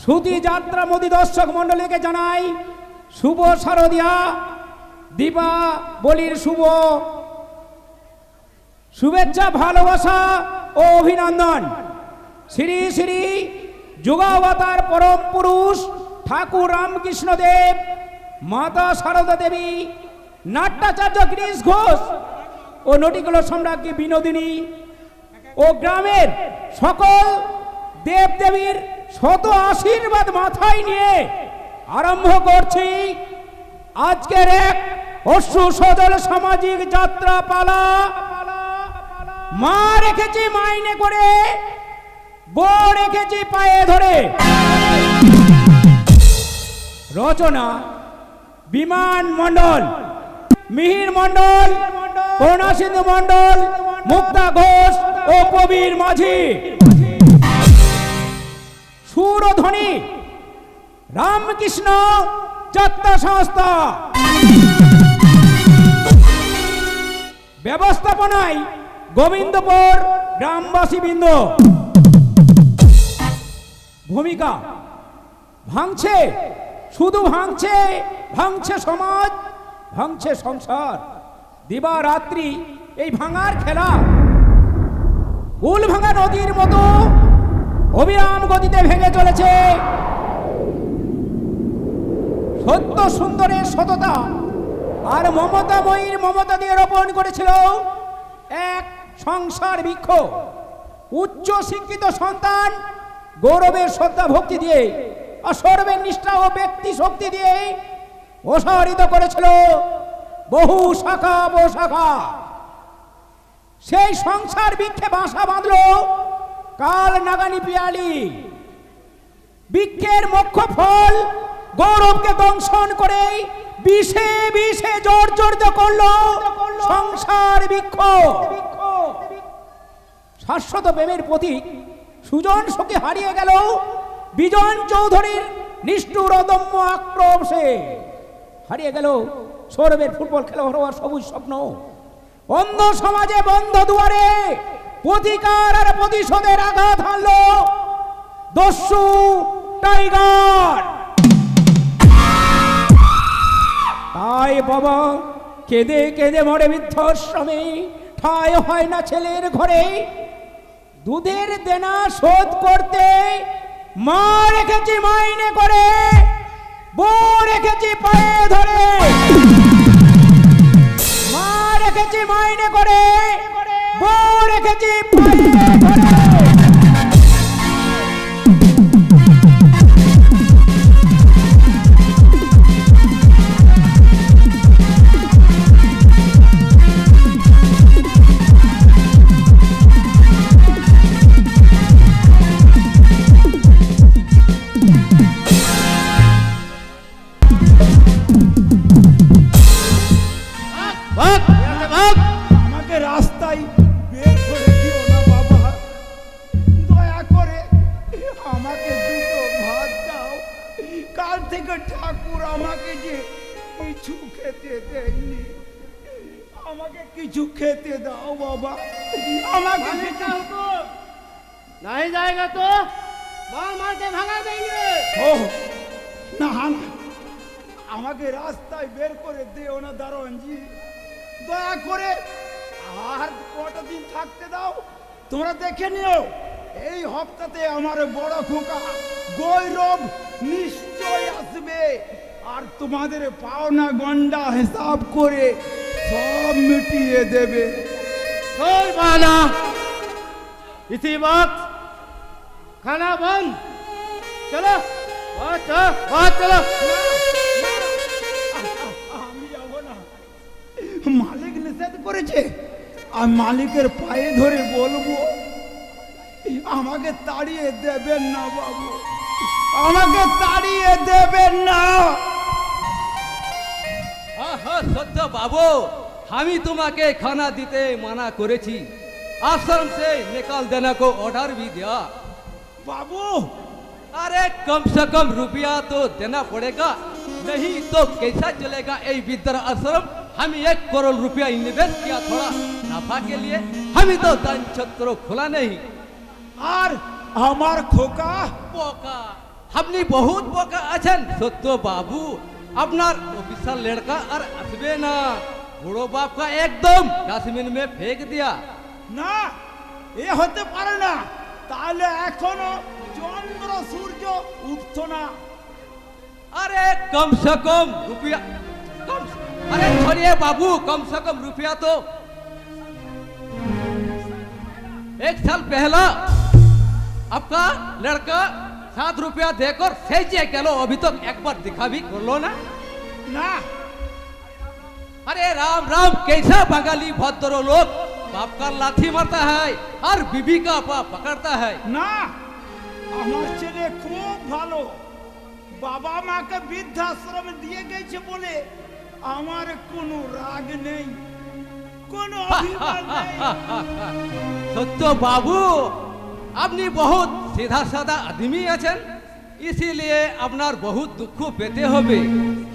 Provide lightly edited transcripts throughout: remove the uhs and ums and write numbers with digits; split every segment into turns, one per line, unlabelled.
সুতি যাত্রা মোদি দর্শক মণ্ডলীকে জানাই শুভ শারদিয়া দীপাবলির শুভ শুভেচ্ছা, ভালোবাসা ও অভিনন্দন। শ্রী শ্রী যুগাবতার পরম পুরুষ ঠাকুর রামকৃষ্ণ দেব, মাতা শারদা দেবী, নাট্যাচার্য গিরিশ ঘোষ ও নটিকল সম্রাজ্ঞী বিনোদিনী ও গ্রামের সকল দেবদেবীর শত আশীর্বাদ মাথায় নিয়ে আরম্ভ করছি আজকের এক অশ্রু সজল সামাজিক যাত্রা পালা। মা রেখেছি মাইনে করে, বউ রেখেছি পায়ে ধরে। রচনা বিমান মণ্ডল, মিহির মণ্ডল, করুণা সিন্ধু মণ্ডল, মুক্তা ঘোষ ও কবির মাঝি। সুর ও ধ্বনি রামকৃষ্ণ যাত্রা সংস্থা। ব্যবস্থাপনায় গোবিন্দপুর গ্রামবাসী বৃন্দ। ভূমিকা ভাঙছে, শুধু ভাঙছে, ভাঙছে সমাজ, ভাঙছে সংসার। দিবা রাত্রি এই ভাঙার খেলা উল ভাঙা নদীর মতো অবিরাম গতিতে ভেঙে চলেছে। সত্য সুন্দরের সততা আর মমতাময়ীর মমতা দিয়ে রোপণ করেছিল এক সংসার বৃক্ষ। উচ্চ শিক্ষিত সন্তান গৌরবের শ্রদ্ধা ভক্তি দিয়ে আর সর্বের নিষ্ঠা ও ব্যক্তি শক্তি দিয়ে প্রসারিত করেছিল বহু শাখা প্রশাখা। সেই সংসার বৃক্ষে বাসা বাঁধল কাল নাগানি পিয়ালি। বৃক্ষের মুখ্য ফল গৌরবকে দংশন করে বিষে বিষে জর্জরিত করলো সংসার বৃক্ষ। শাশ্বত প্রেমের প্রতীক সুজন সখী হারিয়ে গেল বিজন চৌধুরীর নিষ্ঠুর অদম্য আক্রোশে। হারিয়ে গেল সৌরভের ফুটবল খেলোয়াড় হওয়ার সবুজ স্বপ্ন। অন্ধ সমাজে বন্ধ দুয়ারে প্রতিকার আর প্রতিশোধের আঘাত হানলো দস্যু টাইগার। তাই বাবা কেঁদে কেঁদে মরে বৃদ্ধাশ্রমে, ঠাঁই হয় না ছেলের ঘরে। দুধের দেনা শোধ করতে মা রেখেছি মাইনে করে, বউ রেখেছি পায়ে ধরে। মা রেখেছি মাইনে করে, বউ রেখেছি পায়ে ধরে।
সকাল থেকে ঠাকুর আমাকে যে কিছু খেতে দেয়নি, আমাকে কিছু খেতে দাও বাবা, আমাকে কিছু।
नहीं जाएगा तो मार मार के भगा देंगे।
ও না না, আমাকে রাস্তায় বের করে দিও না দারোয়ানজি, দয়া করে আর কটা দিন থাকতে দাও। তোমরা দেখে নিও, এই হপ্তাতে আমার বড় খোকা গৌরব নিশ্চয় আসবে, আর তোমাদের পাওনা গন্ডা হিসাব করে সব মিটিয়ে দেবে।
छोड़ माना, इसी वक्त खाना बंद। चलो चलो।
আমি যাব না, মালিক নিষেধ করেছে। আর মালিকের পায়ে ধরে বলবো, আমাকে তাড়িয়ে দেবেন না বাবু, আমাকে তাড়িয়ে দেবেন না।
हाँ सत्य बाबू, हम ही तुम्हें खाना दीते मना करेছি, आश्रम से निकाल देने को ऑर्डर भी दिया।
बाबू
अरे कम से कम रुपया तो देना पड़ेगा, नहीं तो कैसा चलेगा ये विद्या आश्रम। हम 1 करोड़ रुपया इन्वेस्ट किया थोड़ा नफा के लिए, हम ही तो दान छत्र खुला नहीं।
আর আমার খোকা
बोका हमने बहुत बोका अचन सत्य बाबू, अपनार ऑफिसर लड़का और असबे ना बुढ़ो बाप का एकदम डस्टबिन में फेंक दिया।
না, এ হতে পারে না, তাহলে এখনো চন্দ্র সূর্য উঠতো না।
अरे कम से कम रुपया अरे छोड़िए बाबू, कम से कम रुपया तो 1 साल पहला आपका लड़का 7 रुपया देकर सही चलो, अभी तक एक बार दिखा भी कर लो ना।
না
अरे राम राम, कैसा बंगाली भद्र लोग बाप का लाठी मारता है और बीबी का बाप पकड़ता है।
না, আমার ছেলে খুব ভালো, বাবা মাকে বৃদ্ধাশ্রম দিয়ে গেছে বলে আমার কোনো রাগ নেই, কোনো অভিমান নেই।
सत्य बाबू, अपनी बहुत सीधा साधा आदमी আছেন, इसीलिए अपनार बहुत दुख पेते होबे।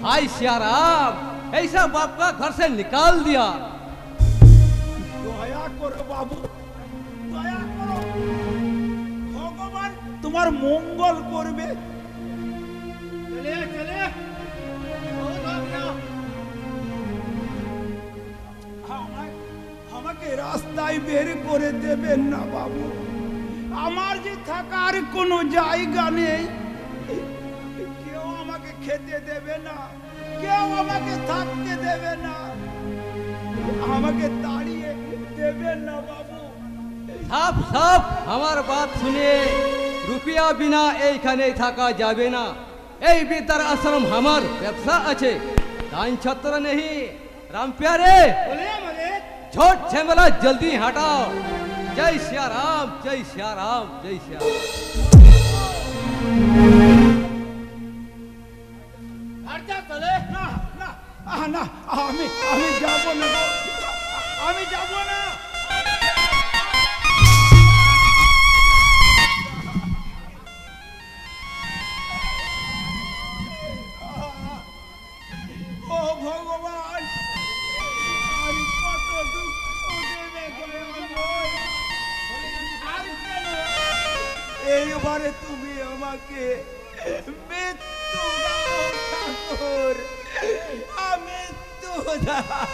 हाय सियाराम, ऐसा बाप का घर से निकाल दिया।
দয়া করো বাবু, দয়া করো, ভগবান তোমার মঙ্গল করবে।
चले चले, बहुत हो गया।
আমাকে রাস্তায় বের করে দেবেন না বাবু, আমার যে থাকার কোনো জায়গা নেই, কেউ আমাকে খেতে দেবে না, কেউ আমাকে থাকতে দেবে না, আমাকে তাড়িয়ে দেবেন না বাবু।
সাপ সাপ আমার বাত শুনে, রুপিয়া বিনা এইখানে থাকা যাবে না। এই বিদ্যার আশ্রম আমার ব্যবসা আছে, দান ছত্র নেই। রাম प्यारे,
बोले मरे,
छोट झमेला जल्दी हटाओ। जय सिया राम, जय सिया राम, जय सिया राम।
हट जा चले।
না না না, আমি যাব না, আমি যাব না। ও ভগবান, আমি কত দুঃখ দেবে গেলাম, আর কেন এইবারে তুমি আমাকে মৃত্যু দাও ঠাকুর, মৃত্যু দাও।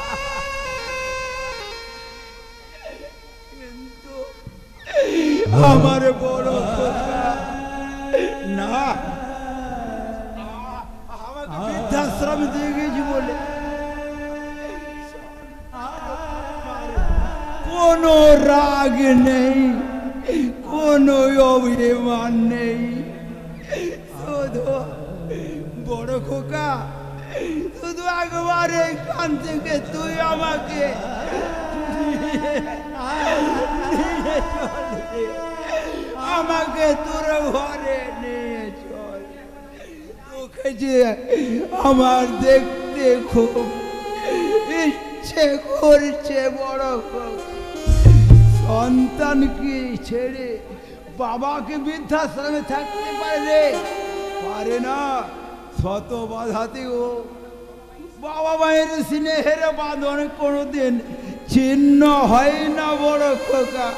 কিন্তু আমার বড় খোকা না, আমাকে বৃদ্ধাশ্রম দিয়ে গেছি বলে কোনো রাগ নেই, কোনো অভিমান নেই, শুধু বড় খোকা, শুধু একবার এখান থেকে তুই আমাকে আমাকে তোর ঘরে নিয়ে চল। তোকে যে আমার দেখতে খুব ইচ্ছে করছে বড় খোকা, সন্তানকে ছেড়ে বাবাকে বৃদ্ধাশ্রমে থাকতে পারে না, শত বাধাতেও বাবা মায়ের স্নেহের বাঁধন কোনোদিন ছিন্ন হয় না বড় খোকা,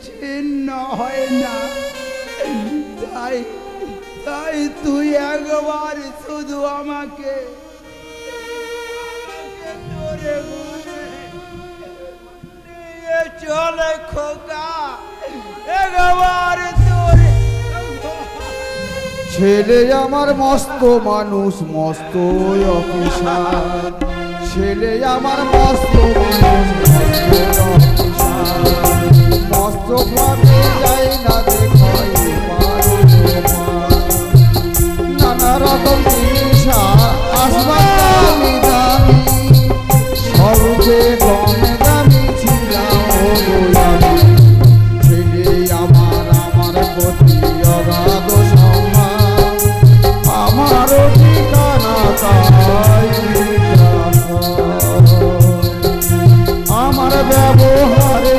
ছিন্ন হয় না। তাই তাই তুই একবার শুধু আমাকে জোরে বলে নিয়ে চলে খোকা, একবার তোরে।
ছেলে আমার মস্ত মানুষ, মস্ত অফিসার, ছেলে আমার মস্ত মানুষ, মস্ত অফিসার, মস্ত ভাবে যাই না দেখাই নানা রকম জিনিস আসবার দামি দামি, সবচেয়ে কম দামি ছিলাম আমি। ছেলে আমার আমার প্রতি অগাধ সম্মান, আমারও ঠিকানা তাই আমার ব্যবহারে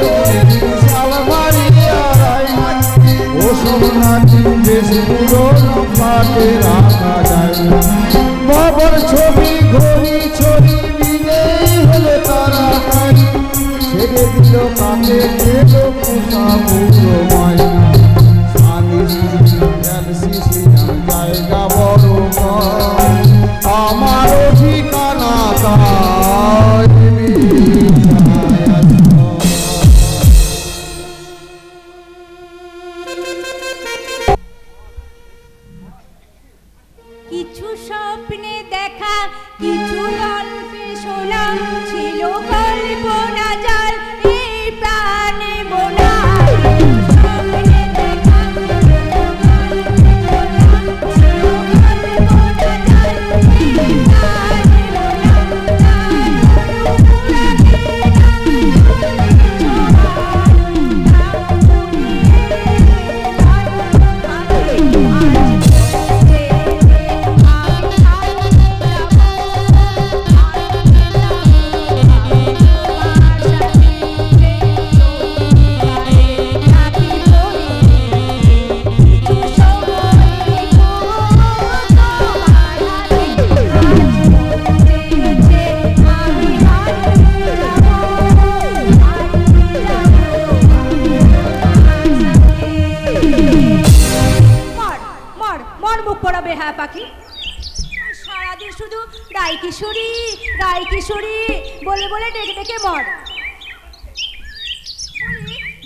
ওসব নাকি বেশ পুরনো ফাটে রাখা যায়। বাবার ছবি ঘড়ি ছবি দিলেই হলো তাড়াতাড়ি, ছেড়ে দিল কাকে গেল পোষা পুরো ময়না। জায়গা বড় আমারও ঠিকানা তাই
কিছু স্বপ্নে দেখা, কিছু গল্পে শোনা, ছিল কল্পনা জাল এই প্রাণে বোনা। স্বপ্নে দেখা, ছিল কল্পনা জাল এই প্রাণে হ্যাঁ পাখি, সারাদিন শুধু রায় কিশোরী রায় কিশোরী বলে বলে ডেকে ডেকে মর।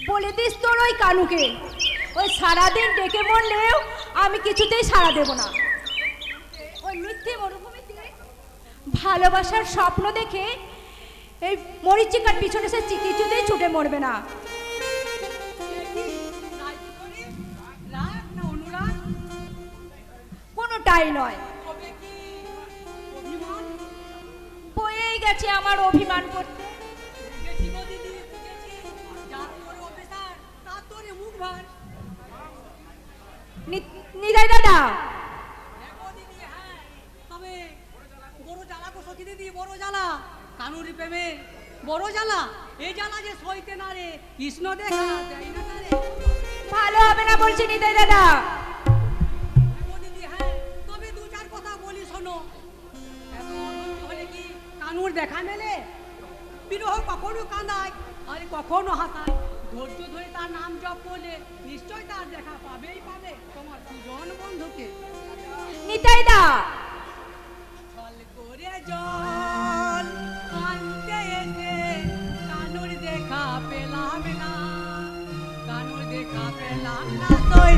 বলে দিস তোর ওই কানুকে, ওই সারাদিন ডেকে মরলেও আমি কিছুতেই সাড়া দেব না। ওই মিথ্যে মরুভূমিতে ভালোবাসার স্বপ্ন দেখে এই মরিচিকার পিছনে সে কিছুতেই ছুটে মরবে না। কোনোটাই নয়, বয়েই গেছে আমার অভিমান করতে। নিতাই দাদা,
তবে বড় জ্বালা গো সখী দিদি, বড় জ্বালা কানুরি প্রেমে বড় জ্বালা। এই জ্বালা যে সইতে না রে, কৃষ্ণ দেখা যায় না রে।
ভালো হবে না বলছি নিতাই দাদা।
তবে দু চার কথা বলি শোনো, হলে কি কানুর দেখা মেলে? বিরহ কখনো কাঁদায় আর কখনো হাসায়। ধৈর্য ধরে তার নাম জপ করলে নিশ্চয় তার দেখা পাবেই পাবে তোমার দুজন বন্ধুকে।
নিতাই দা,
ছল করে জল আনতে এসে কানুর দেখা পেলাম না, কানুর দেখা পেলাম না, তোই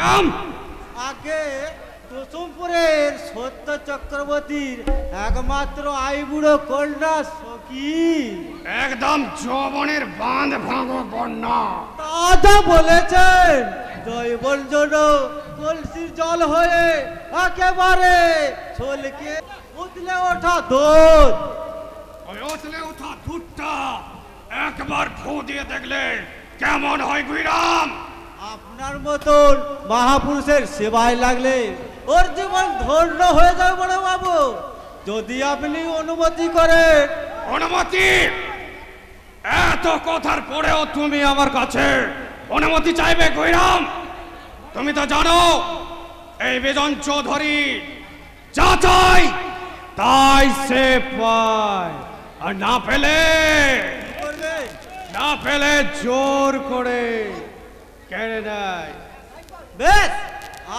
গুইরাম,
আগে কুসুমপুরের সত্য চক্রবর্তীর একমাত্র আইবুড়ো কন্যা সখী।
একদম যৌবনের বাঁধ ভাঙো বন্যা।
দাদা বলেছেন জৈবন জন্য কলসির জল হয়ে একেবারে ছলকে উতলে ওঠা দুধ।
ওই উতলে ওঠা দুধটা একবার ফু দিয়ে দেখলে কেমন হয় গুইরাম?
আপনার মতন মহাপুরুষের সেবায় লাগলে ওর জীবন ধন্য হয়ে যাবে বড় বাবু, যদি আপনি অনুমতি করেন।
অনুমতি? এত কথার পরেও তুমি আমার কাছে অনুমতি চাইবে গুইরাম? তুমি তো জানো এই বিজন চৌধুরী যা চাই তাই সে পায়, আর না পেলে জোর করে কেড়ে নেয়।
বেশ,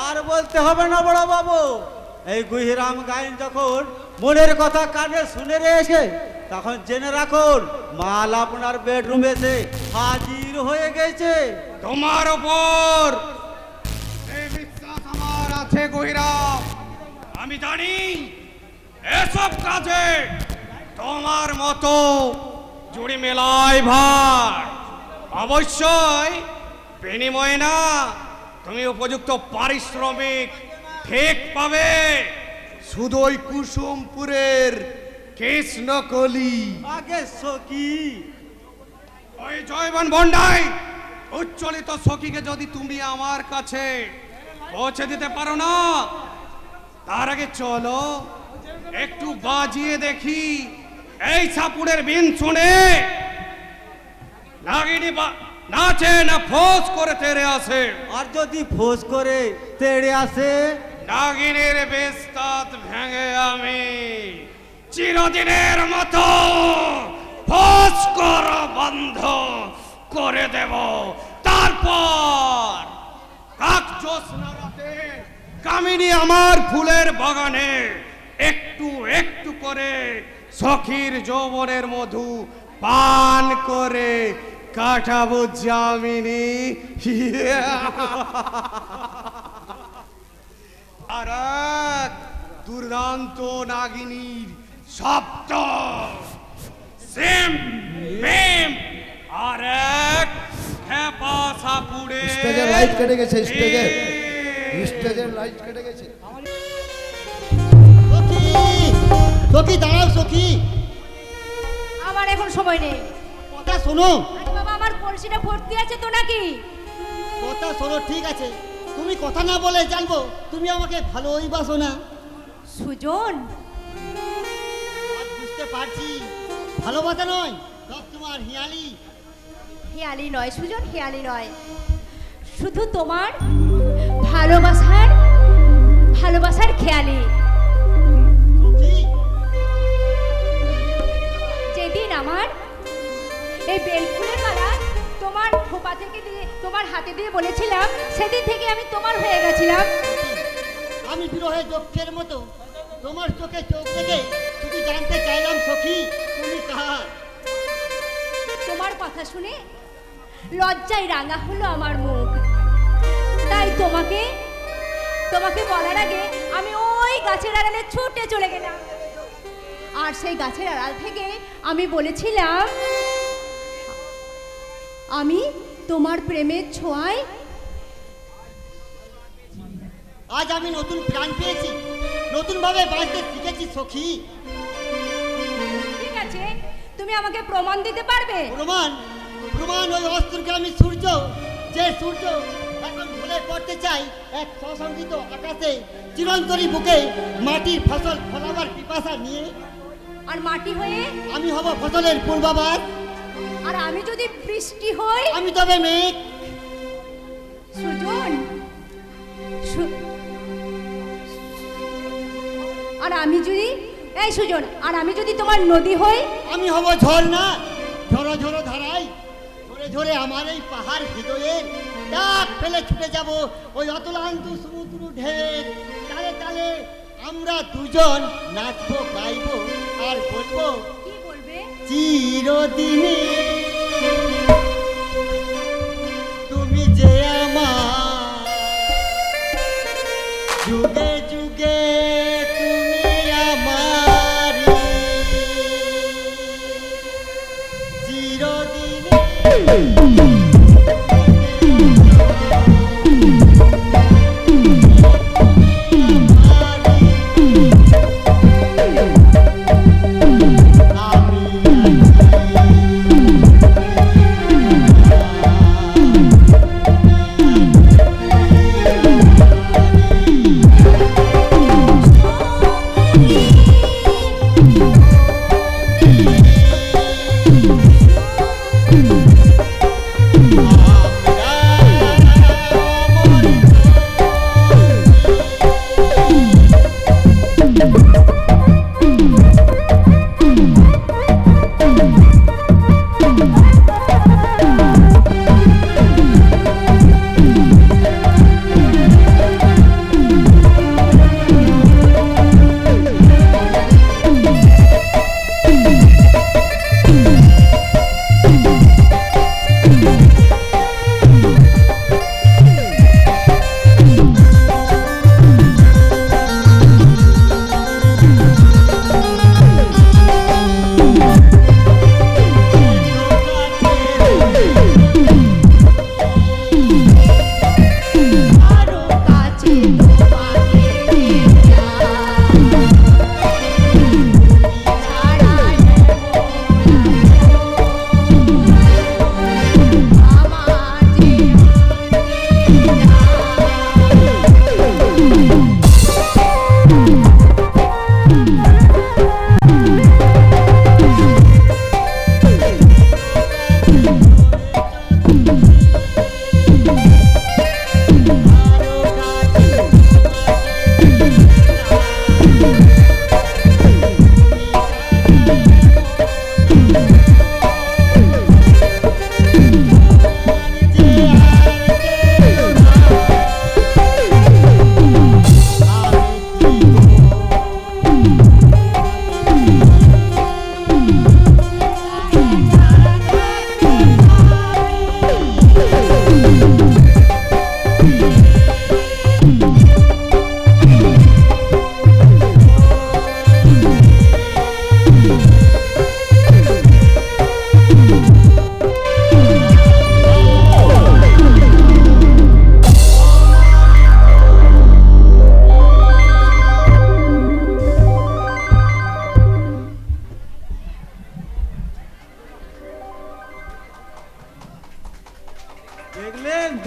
আর বলতে হবে না বড় বাবু। এই গুহিরাম গাইন যখন মনের কথা কানে শুনে এসে তখন জেনে রাখুন মাল আপনার বেডরুমে এসে হাজির হয়ে গেছে।
তোমার উপর এই বিশ্বাস আমার আছে গুহিরাম। আমি জানি এসব কাজে তোমার মতো জুড়ি মেলাই ভাই। অবশ্যই বিনিময়ে না, তুমি উপযুক্ত পারিশ্রমিক ঠিক পাবে। শুধু ওই কুসুমপুরের কৃষ্ণকলি
আগে সখী,
ওই জয়বন ভণ্ডাই উচ্চলিত সখীকে যদি তুমি আমার কাছে পৌঁছে দিতে পারো না, তার আগে চলো একটু বাজিয়ে দেখি এই সাপুরের বিন শুনে নাগিনী নাচে না ফোঁস করে তেড়ে আসে।
আর যদি ফোঁস করে তেড়ে আসে,
নাগিনীর বেস্তাত ভেঙে আমি চিরদিনের মতো ফোঁস কর বন্ধ করে দেব। তারপর কাক জ্যোৎস্না রাতে কামিনী আমার ফুলের বাগানে একটু একটু করে সখীর যৌবনের মধু পান করে কাটাবো জামিনী। আর এক দুর্দান্ত নাগিনীর শব্দ সেম মেম, আর এক খেপা সাপুড়ে
স্টেজের লাইট কেটে গেছে, স্টেজের লাইট কেটে গেছে।
সখী দাঁড়াও সখী,
আমার এখন সময় নেই।
কথা শোনো।
আরে বাবা, আমার কলসিটা ভর্তি আছে তো নাকি?
কথা শোনো, ঠিক আছে, তুমি কথা না বলে জানবো তুমি আমাকে ভালোই বাসো না।
সুজন,
আজ বুঝতে পারছি ভালোবাসা নয়, সব তোমার হিয়ালি।
হেয়ালি নয় সুজন, হেয়ালি নয়, শুধু তোমার ভালোবাসার খেয়ালি।
সখী,
যেদিন আমার এই বেলফুলের মালা তোমার খোপা থেকে দিয়ে তোমার হাতে দিয়ে বলেছিলাম, সেদিন থেকে আমি তোমার হয়ে গেছিলাম।
আমি বিরহে চোখের মতো তোমার চোখে চোখ রেখে শুধু জানতে চাইলাম সখী তুমি কার।
তোমার কথা শুনে লজ্জায় রাঙা হলো আমার মুখ, তাই তোমাকে বলার আগে আমি ওই গাছের আড়ালে ছুটে চলে গেলাম। আর সেই গাছের আড়াল থেকে আমি বলেছিলাম, আমি তোমার প্রেমের ছোঁয়ায়।
আজ আমি নতুন প্রাণ পেয়েছি, নতুন ভাবে বাঁচতে শিখেছি সখী।
ঠিক আছে, তুমি আমাকে প্রমাণ দিতে পারবে?
প্রমাণ? ওই অস্ত্রগ্রামী সূর্য, যে সূর্য এখন ভুলে পড়তে চাই এক সসংগীত আকাশে চিরন্তরী বুকে মাটির ফসল ফলাবার পিপাসা নিয়ে।
আর মাটি হয়ে
আমি হব ফসলের পূর্বাভাস।
আর আমি যদি বৃষ্টি হই,
আমি তবে মেঘ।
সুজন, আর আমি যদি সুজন, আর আমি যদি তোমার নদী হই,
আমি হব ঝর্ণা, ঝরো ঝরো ধারাই ঝরে ঝরে আমার এই পাহাড় হৃদয়ে ডাক ফেলে ছুটে যাব ওই অতলান্ত সমুদ্র ঢের তালে তালে। আমরা দুজন নাচবো গাইবো আর বলবো,
কি বলবে?
চিরদিনে তুমি যে আমার যুগে যুগে তুমি আমারি চিরদিন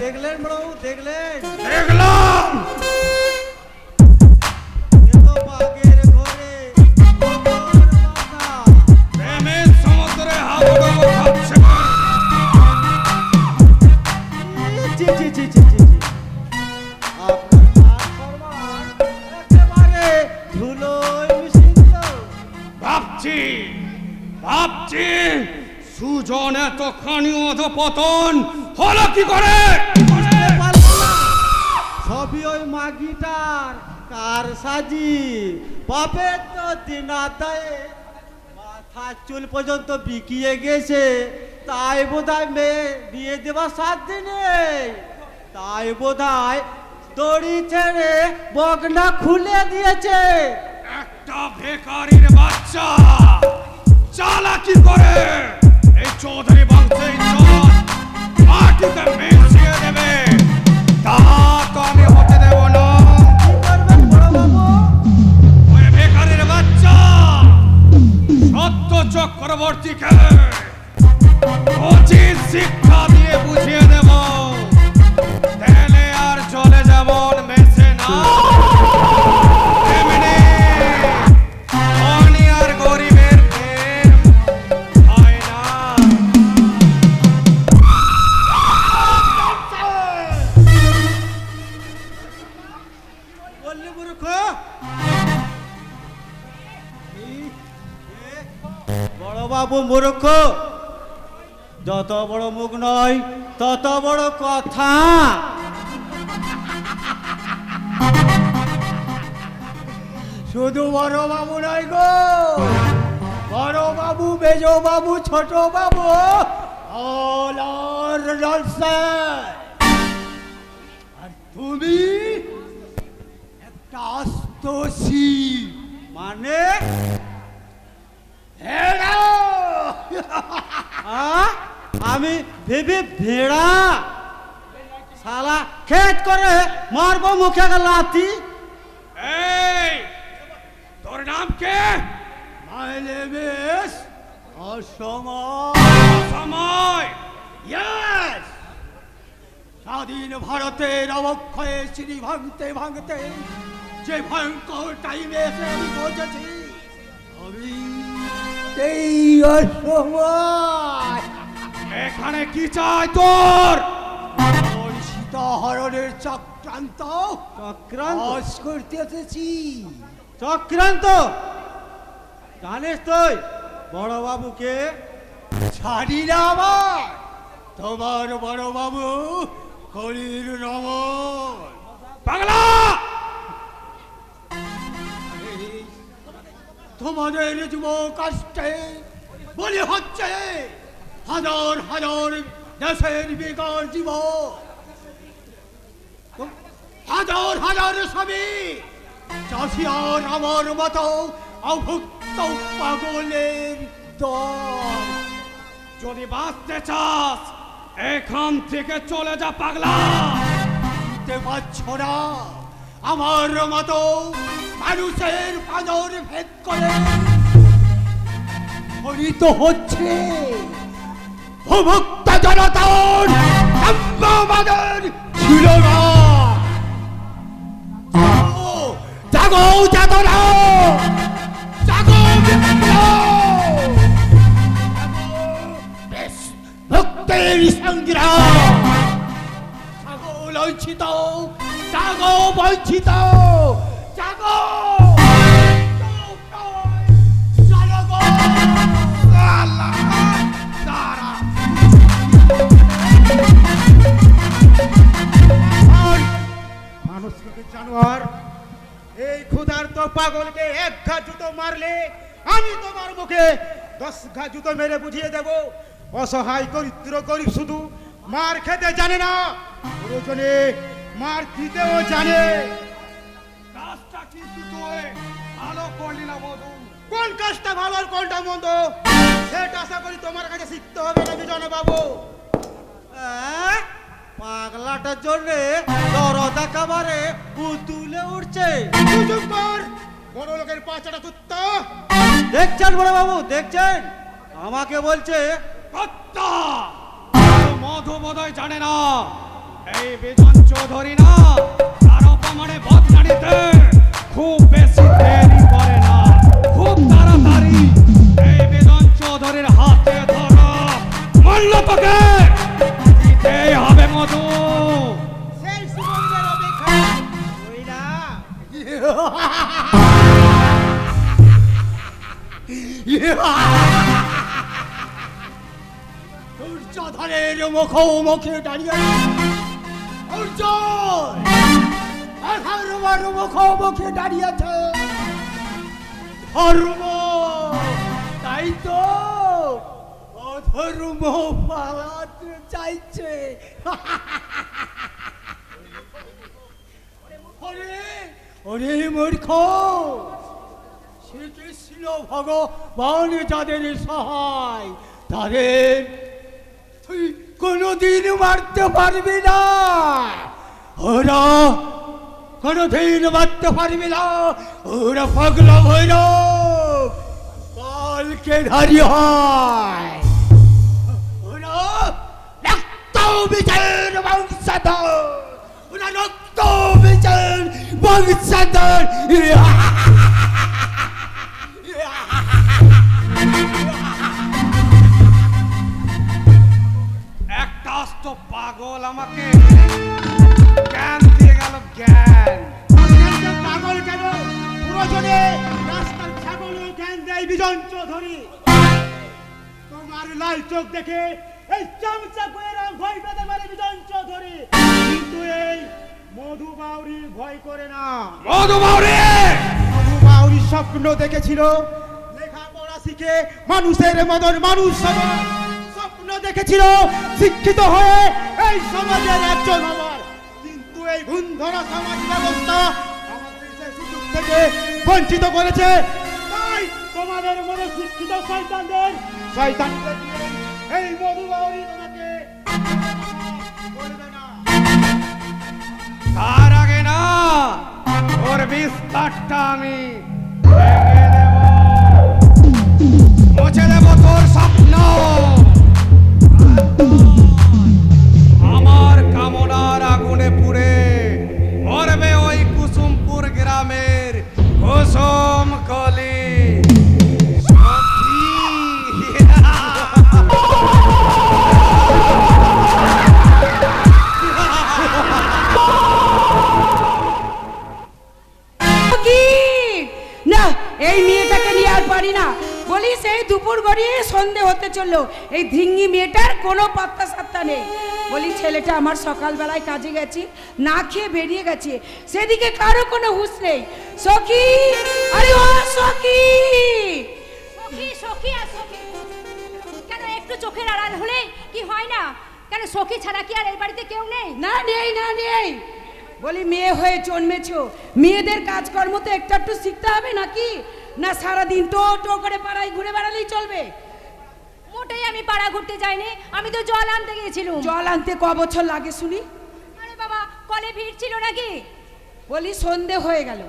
দেখলেন বড়বাবু, দেখলেন?
দেখলাম।
এ তো বাঘের ঘরে খবর বাঁধা।
প্রেমের সমুদ্রে হাবুডুবু খাচ্ছে।
ছি, ছি, ছি, ছি, ছি, ছি। আপনার মান-সম্মান একেবারে ধুলোয় মিশিয়ে দিল।
ভাবছি সুজন এতখানি অধপতন হলো কি করে?
বুঝতে পারলাম না। সবই ওই মাগিটার কার সাজি। বাপের তো দিনাদায়ে মাথার চুল পর্যন্ত বিকিয়ে গেছে, তাই বোধহয় মেয়ে বিয়ে দেওয়ার 7 দিনে, তাই বোধহয় দড়ি ছেড়ে বগনা খুলে দিয়েছে।
একটা বেকারির বাচ্চা চালাকি করে এই চৌধুরী বংশের ইজ্জত মাটিতে মিশিয়ে দেবে, তা তো আমি হতে দেব না।
কি করবেন বড়বাবু?
ওই বেকারির বাচ্চা সত্য চক্রবর্তীকে উচিত শিক্ষা দিয়ে বুঝিয়ে দেব, তেলে আর চলে যেমন মেশে না, তেমনি ধনী আর গরিবের প্রেম হয় না।
বললি মূর্খ? বড়বাবু মূর্খ, যত বড় মুখ নয় তত বড় কথা।
শুধু বড় বাবু নয় গো, বড় বাবু, মেজ বাবু, ছোট বাবু, all are nonsense। আর তুমি একটা আস্ত শিব
মানে
হেরা
আমি ভেবে ভেড়া শালা খেত করে মারবো মুখে লাতি।
এই তোর নাম কে?
মাইলে বেশ অসময়
সময়
ইয়েস স্বাধীন ভারতের অবক্ষয়ে সিঁড়ি ভাঙতে ভাঙতে যে ভয়ঙ্কর টাইমে এসে আমি পৌঁছেছি, আমি এই অসময়
এখানে কি চাই তোর?
ওই সীতাহরণের চক্রান্ত
চক্রান্ত
নাশ করতে এসেছি।
চক্রান্ত জানিস তুই বড় বাবুকে?
ছাড়ি না আবার, তোমার বড় বাবু হরির নমন।
পাগলা!
তোমাদের যুব কাষ্টে বলি হচ্ছে হাজার হাজার দেশের বেকার জীব, হাজার হাজার স্বামী চাষি আর আমার মতো অভুক্ত পাগলের দল।
যদি বাঁচতে চাস এখান থেকে চলে যা পাগলা।
বুঝতে পারছো না আমার মতো মানুষের পাঁজর ভেদ করে হরিত হচ্ছে ভুভুক্ত জনতার সাম্যবাদের ছিল না। জাগো জাগো জাগো ভক্তের সংগ্রাম, জাগো লঞ্ছিত, জাগো বঞ্চিত, জাগো জাগো আল্লাহ তারা।
মানুষ লোকে জানোয়ার, এই ক্ষুধার্ত পাগলকে এক ঘা জুতো মারলে আমি তোমার মুখে 10 ঘা জুতো মেরে বুঝিয়ে দেব। অসহায় দরিদ্র গরিব শুধু মার খেতে জানে না, প্রয়োজনে মার দিতেও জানে।
কাজটা কিন্তু তুই ভালো করলি না বধু।
কোন কাজটা ভালো আর কোনটা মন্দ সেটা আশা করি তোমার কাছে শিখতে হবে না বিজন বাবু।
পাগলাটার জন্য দরদা কাবারে উতুলে উঠছে।
চুপ কর, বড় লোকের পাঁচটা কুত্তা।
দেখছেন বড় বাবু, দেখছেন আমাকে বলছে
কত্তা মধু বোধহয় জানে না এই বিজন চৌধুরী না তার অপমানে বদনাড়িতে খুব বেশি দেরি করে না, খুব তাড়াতাড়ি এই বিজন চৌধুরীর হাতে ধরা মারল তোকে দিতেই হবে মধু।
সেই সুগন্ধের অপেক্ষা ওই না।
দুর্যোধনের মুখোমুখি দাঁড়িয়ে অর্জুন অধর্মর মুখোমুখি দাঁড়িয়েছে। ধর্ম তাই তো অধর্ম পালাতে চাইছে। ওরে মূর্খ, শ্রীকৃষ্ণ ভগবান যাদের সহায় তাদের তুই কোনোদিন মারতে পারবি না। ওরা কোনোদিন মারতে পারবি না, ওরা পাগলা ভৈরব কালকে ধারি হয়। ওরা রক্ত বিজয়ের বংশধর, ওরা রক্ত বিজয়ের বংশধর।
একটা আস্ত পাগল আমাকে জ্ঞান দিয়ে গেল, জ্ঞান।
পাগল কেন, প্রয়োজনে রাস্তার ছাগলও জ্ঞান দেয় বিজন চৌধুরী। তোমার লাল চোখ দেখে এই চামচা কোয়েরা ভয় পেতে পারে বিজন চৌধুরী, কিন্তু এই মধু বাউরি ভয় করে না।
মধু বাউরি
মধু বাউরি স্বপ্ন দেখেছিল লেখাপড়া শিখে মানুষের মতন মানুষ হবে। স্বপ্ন দেখেছিল শিক্ষিত হয়ে এই সমাজের একজন হবার, কিন্তু এই ঘুণধরা সমাজ ব্যবস্থা আমাদের যে থেকে বঞ্চিত করেছে। তাই তোমাদের মনে শিক্ষিত শয়তানদের শয়তানদের দিয়ে এই মধুবাউরি তোমাকে বলবে না।
তার আগে না ওর বিস্তারটা আমি ভেঙে দেব, মুছে দেব তোর স্বপ্ন। আমার কামনার আগুনে পুড়ে মরবে ওই কুসুমপুর গ্রামের কুসুম কলি।
কি না, এই মেয়েটাকে নিয়ে আর পারি না। বলি সেই দুপুর গড়িয়ে সন্ধে হতে চললো, এই ধিঙ্গি মেয়েটার কোনো পাত্তা সাত্তা নেই। বলি ছেলেটা আমার সকালবেলায় কাজে গেছে, না খেয়ে বেরিয়ে গেছে, সেদিকে কারো কোনো হুঁশ নেই। সখী, আরে ও সখী!
সখী সখী আর সখী, কেন একটু চোখের আড়াল হলে কি হয় না? কেন সখী ছাড়া কি আর এই বাড়িতে কেউ নেই?
না নেই, না নেই। বলি মেয়ে হয়ে জন্মেছো, মেয়েদের কাজকর্ম তো একটু একটু শিখতে হবে নাকি? না সারাদিন টো টো করে পাড়ায় ঘুরে বেড়ালেই চলবে?
মোটেই আমি পাড়া ঘুরতে যাইনি, আমি তো জল আনতে গিয়েছিলাম।
জল আনতে ক বছর লাগে শুনি?
আরে বাবা, কলে ভিড় ছিল নাকি?
বলি সন্ধে হয়ে গেল,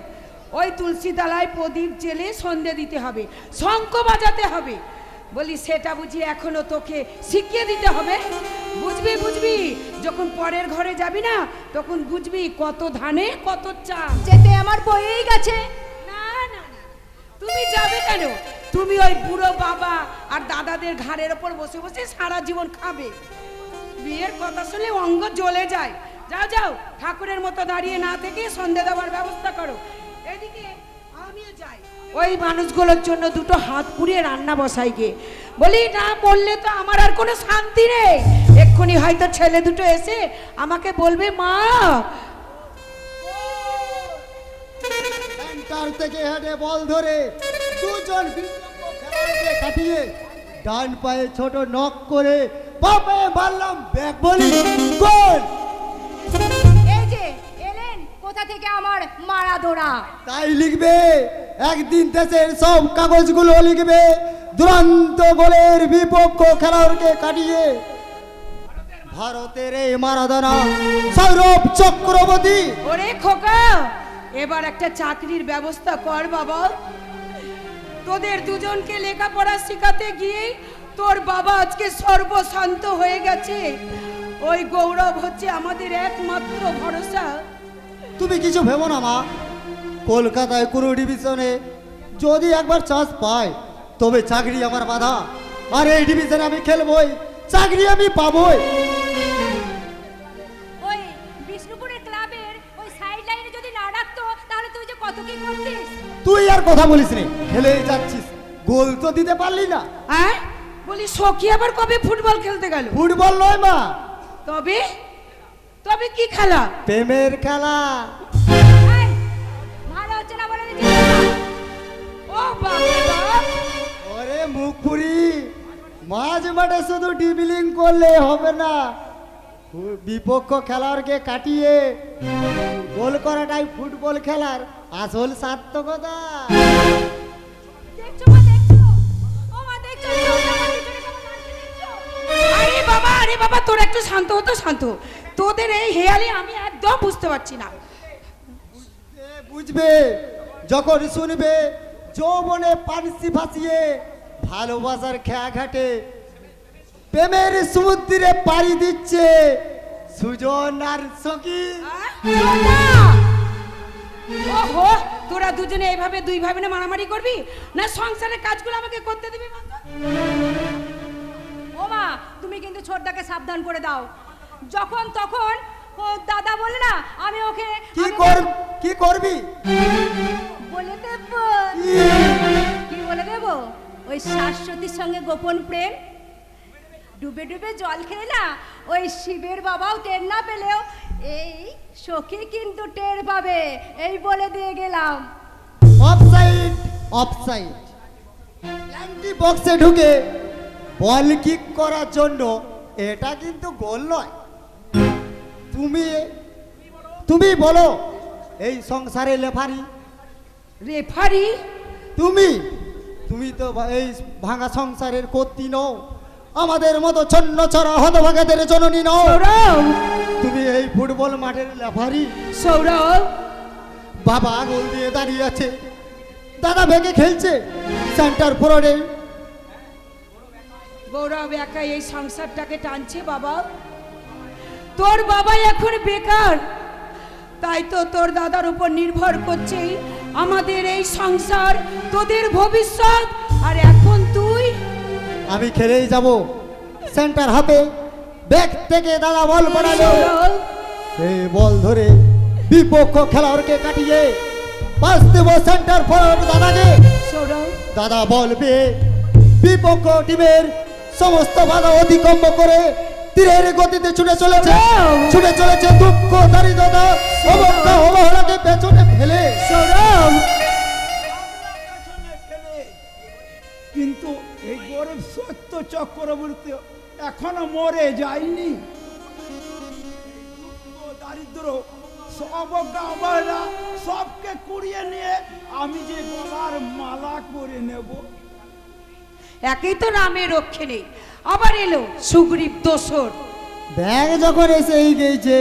ওই তুলসী তলায় প্রদীপ জেলে সন্ধে দিতে হবে, শঙ্খ বাজাতে হবে। বলি সেটা বুঝি এখনো তোকে শিখিয়ে দিতে হবে? বুঝবি বুঝবি, যখন পরের ঘরে যাবি না তখন বুঝবি কত ধানে কত চাল।
যেতে আমার বয়েই গেছে।
না না না, তুমি যাবে কেন? তুমি ওই বুড়ো বাবা আর দাদাদের ঘাড়ের ওপর বসে বসে সারা জীবন খাবে। বিয়ের কথা শুনে অঙ্গ জ্বলে যায়। যাও যাও, ঠাকুরের মতো দাঁড়িয়ে না থেকে সন্ধে দেওয়ার ব্যবস্থা করো। এদিকে আমিও যাই, ওই মানুষগুলোর জন্য দুটো হাত পুড়িয়ে রান্না বসাই গে। বলি না বললে তো আমার আর কোনো শান্তি নেই। এক্ষুনি হয়তো ছেলে দুটো এসে আমাকে বলবে মা।
সেন্টার থেকে হেঁটে বল ধরে দুজন বিপক্ষ খেলোয়াড়কে কাটিয়ে ডান পায়ে ছোট নক করে বাপে মারলাম ব্যাক বলি গোল।
এই যে এলেন কোথা থেকে আমার মারাদোরা।
তাই লিখবে একদিন দেশের সব কাগজগুলো লিখবে দুরন্ত গোলের বিপক্ষ খেলোয়াড়কে কাটিয়ে ভারতের এই মারাদোনা সৌরভ চক্রবর্তী।
ওরে খোকা, এবার একটা চাকরির ব্যবস্থা কর বাবা। তোদের দুজনকে লেখাপড়া শেখাতে গিয়ে তোর বাবা আজকে সর্বশান্ত হয়ে গেছে। ওই গৌরব হচ্ছে আমাদের একমাত্র ভরসা।
তুমি কিছু ভেবো না মা, কলকাতায় কোনো ডিভিশনে যদি একবার চান্স পাই তবে চাকরি আমার বাধা, আর এই ডিভিশনে আমি খেলবই, চাকরি আমি পাবই।
ওই বিষ্ণুপুরের ক্লাবের ওই সাইড লাইনে যদি না রাখতো তাহলে তুই যে কত কি করতিস।
তুই আর কথা বলিস রে, খেলেই যাচ্ছিস, গোল তো দিতে পারলি না।
হ্যাঁ বলি সখী আবার কবে ফুটবল খেলতে গেল?
ফুটবল নয় মা,
তবে তবে কি খেলা?
প্রেমের খেলা।
এই, ভালো হচ্ছে না বলে দিচ্ছি।
ও বাবা,
ওরে মুখপুরি, মাঝ মাঠে শুধু ডিবিলিং করলে হবে না, বিপক্ষ খেলোয়াড়কে কাটিয়ে গোল করাটাই ফুটবল খেলার আসল সার্থকতা।
দেখছো মা, দেখছো? ও মা, দেখছো? চোরটা আমার পিছনে কেমন লাগছে, দেখছো?
আরে বাবা তোর একটু শান্ত হতো, শান্ত। তোদের এই হেয়ালি আমি একদম বুঝতে পারছি না।
বুঝবে যখন শুনবে যৌবনে পানসি ভাসিয়ে ভালোবাসার খেয়া ঘাটে প্রেমের সমুদ্রে পাড়ি দিচ্ছে সুজন আর সখী।
ওহো, তোরা দুজনে এইভাবে দুই ভাই বোনে মারামারি করবি না? সংসারের কাজগুলো আমাকে করতে দিবি?
ও মা, তুমি কিন্তু ছোটদাকে সাবধান করে দাও। যখন তখন ও দাদা বলে না, আমি ওকে
কি করবি?
বলে দেব। কি বলে দেব? ওই শাশ্বতীর সঙ্গে গোপন প্রেম। ডুবে ডুবে জল খেলে না ওই শিবের বাবাও টের না পেলেও এই সখী কিন্তু টের পাবে, এই বলে দিয়ে গেলাম।
Offside, offside. প্ল্যান্টি বক্সে ঢুকে বল কিক করার জন্য এটা কিন্তু গোল নয়। তুমি বলো এই সংসারে লেফারি
রেফারি?
তুমি তুমি তো এই ভাঙা সংসারের কর্ত্রী নও, আমাদের মতো ছন্ন ছড়া হতভাগাদের জননী নও।
সৌরভ,
তুমি এই ফুটবল মাঠের রেফারি।
সৌরভ,
বাবা গোল দিয়ে দাঁড়িয়ে আছে, দাদা ভেঙে খেলছে সেন্টার ফরওয়ার্ডে।
গৌরব একা এই সংসারটাকে টানছে বাবা। তোর বাবা এখন বেকার, তাই তো তোর দাদার উপর নির্ভর করছে আমাদের এই সংসার, তোদের ভবিষ্যৎ। আর এখন তুই?
আমি খেলেই যাব। সেন্টার হাফে ব্যাক থেকে দাদা বল পড়ালো, সেই বল ধরে বিপক্ষ খেলোয়াড়কে কাটিয়ে পাস দেব সেন্টার ফরওয়ার্ড দাদাকে।
সৌরভ,
দাদা বল পেয়ে বিপক্ষ টিমের সমস্ত বাধা অতিক্রম করে তীরের গতিতে ছুটে চলেছে, ছুটে চলেছে দুঃখ দারিদ্রতা অবজ্ঞা অবহেলাকে পেছনে ফেলে।
সৌরভ,
কিন্তু এই গরিব সত্য চক্রবর্তী এখনো মরে যায়নি। দুঃখ, দারিদ্র, অবজ্ঞা অবহেলা সবকে কুড়িয়ে নিয়ে আমি যে গলার মালা করে নেব।
একেই তো নামে রক্ষে নেই, আবার এলো সুগ্রীব দোসর।
ব্যাগ যখন এসেই গেছে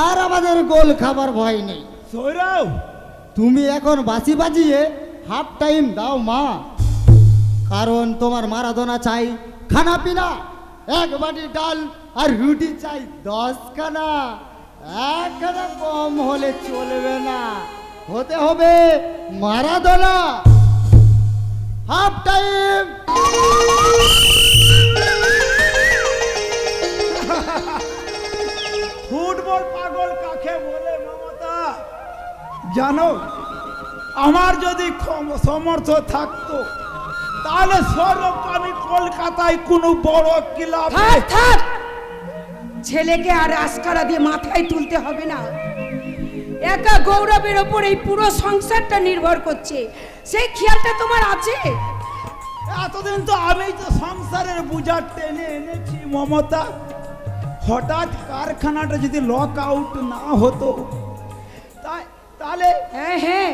আর আমাদের গোল খাবার ভয় নেই।
সৌরভ,
তুমি এখন বাঁশি বাজিয়ে হাফ টাইম দাও মা, কারণ তোমার মারাদোনা চাই খানা পিনা, এক বাটি ডাল আর রুটি চাই 10খানা। একখানা কম হলে চলবে না, হতে হবে মারাদোনা। Half time.
ফুটবল পাগল কাকে বলে মমতা জানো? আমার যদি সমর্থ থাকতো তাহলে সৌরভ আমি কলকাতায় কোনো বড় ক্লাব।
থাক থাক, ছেলেকে আর আস্কারা দিয়ে মাথায় তুলতে হবে না। একা গৌরবের ওপর এই পুরো সংসারটা নির্ভর করছে, সেই খেয়ালটা তোমার আছে?
এতদিন তো আমি তো সংসারের বোঝা টেনে এনেছি মমতা। হঠাৎ কারখানাটা যদি লক আউট না হতো তাহলে
হ্যাঁ হ্যাঁ,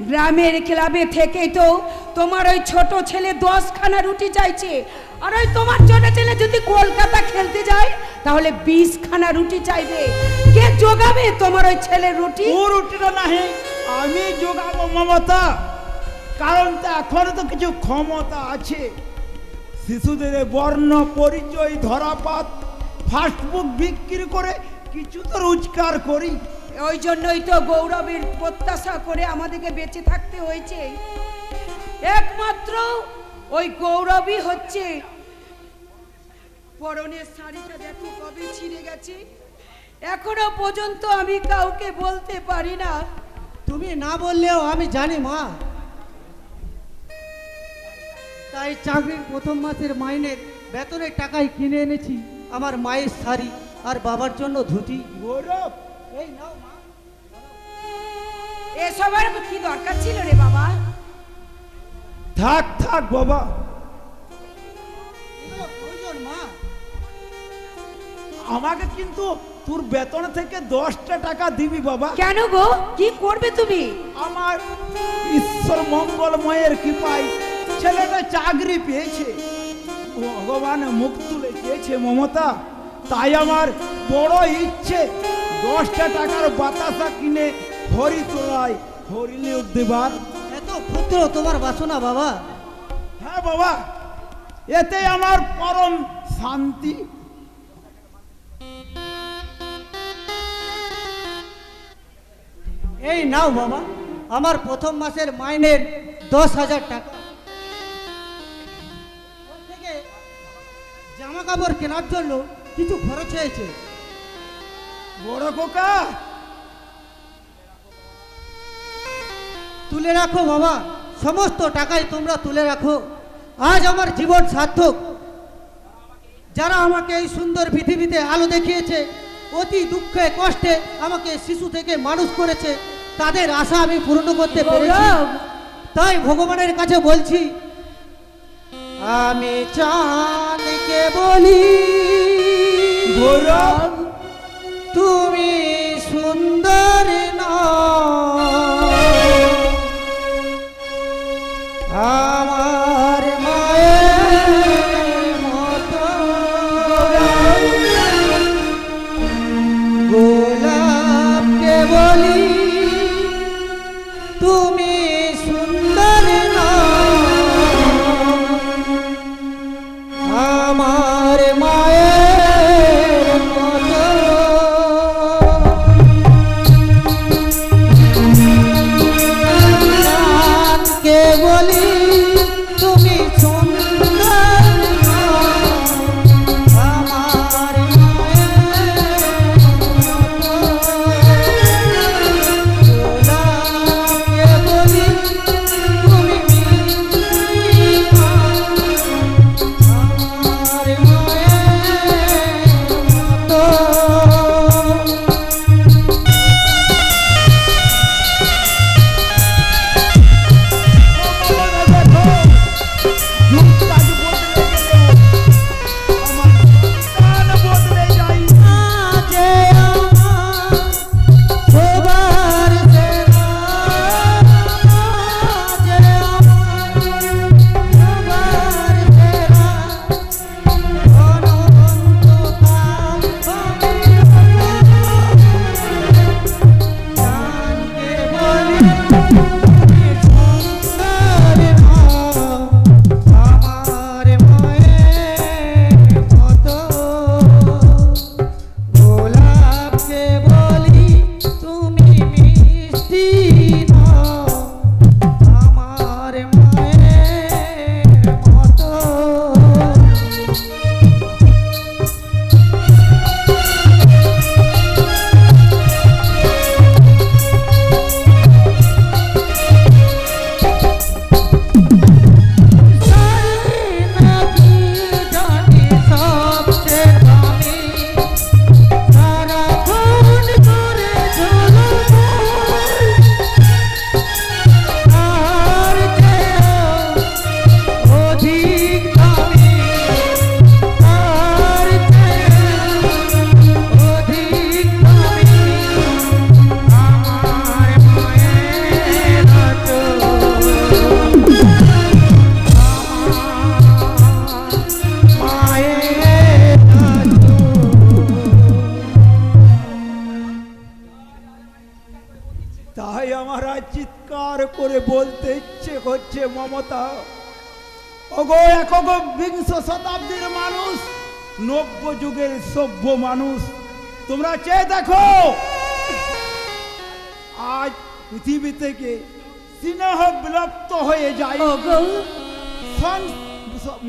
গ্রামের ক্লাবে থেকেই তো তোমার ওই ছোট ছেলে 10খানা রুটি চাইছে, আর ওই তোমার ছোট ছেলে যদি কলকাতা খেলতে যায় তাহলে 20খানা রুটি চাইবে। কে যোগাবে তোমার ওই ছেলের রুটি?
ও রুটিটা নাহি আমি যোগাবো মমতা, কারণ তো এখনো তো কিছু ক্ষমতা আছে। শিশুদের বর্ণ পরিচয় ধরাপাত ফাস্টফুড বিক্রি করে কিছু তো রোজগার করি।
ওই জন্যই তো গৌরবের প্রত্যাশা করে আমাদেরকে বেঁচে থাকতে হয়েছে। একমাত্র ওই গৌরবই হচ্ছে। পরনের শাড়িটা দেখো কবে ছিঁড়ে গেছে, এখনো পর্যন্ত আমি কাউকে বলতে পারি না।
তুমি না বললেও আমি জানি মা, তাই চাকরির প্রথম মাসের মাইনের বেতনের টাকায় কিনে এনেছি আমার মায়ের শাড়ি আর বাবার জন্য ধুতি।
গৌরব,
এই নাও মা।
এসবের কি দরকার ছিল রে বাবা?
থাক থাক বাবা,
এগুলো প্রয়োজন মা।
আমাকে কিন্তু তোর বেতন থেকে 10টা টাকা দিবি বাবা।
কেন গো, কি করবে তুমি?
আমার ঈশ্বর মঙ্গলময়ের কৃপায় ছেলেটা চাকরি পেয়েছে, ভগবান মুখ তুলে চেয়েছে মমতা। তাই আমার বড় ইচ্ছে 10টা টাকার বাতাসা কিনে হরি তোলায় হরিলে দেবার।
এত ক্ষুদ্র তোমার বাসনা বাবা?
হ্যাঁ বাবা, এতে আমার পরম শান্তি।
এই নাও বাবা আমার প্রথম মাসের মাইনের 10,000 টাকা। ওর থেকে জামা কাপড় কেনার জন্য কিছু খরচ হয়েছে।
বড় কোকা,
তুলে রাখো বাবা, সমস্ত টাকাই তোমরা তুলে রাখো। আজ আমার জীবন সার্থক। যারা আমাকে এই সুন্দর পৃথিবীতে আলো দেখিয়েছে, অতি দুঃখে কষ্টে আমাকে শিশু থেকে মানুষ করেছে, তাদের আশা আমি পূর্ণ করতে পেরেছি। তাই ভগবানের কাছে বলছি, আমি চাঁদকে বলি
গৌরব,
তুমি সুন্দর নও।
আমার মায়ের মতো গোলাপকে বলি তুমি মিষ্টি নও, আমার মায়ের মতো।
তাই আমার আজ চিৎকার করে বলতে ইচ্ছে করছে মমতা, ওগো একবিংশ শতাব্দীর মানুষ, নব্য যুগের সভ্য মানুষ, তোমরা চেয়ে দেখো আজ পৃথিবী থেকে স্নেহ বিলুপ্ত হয়ে যায়,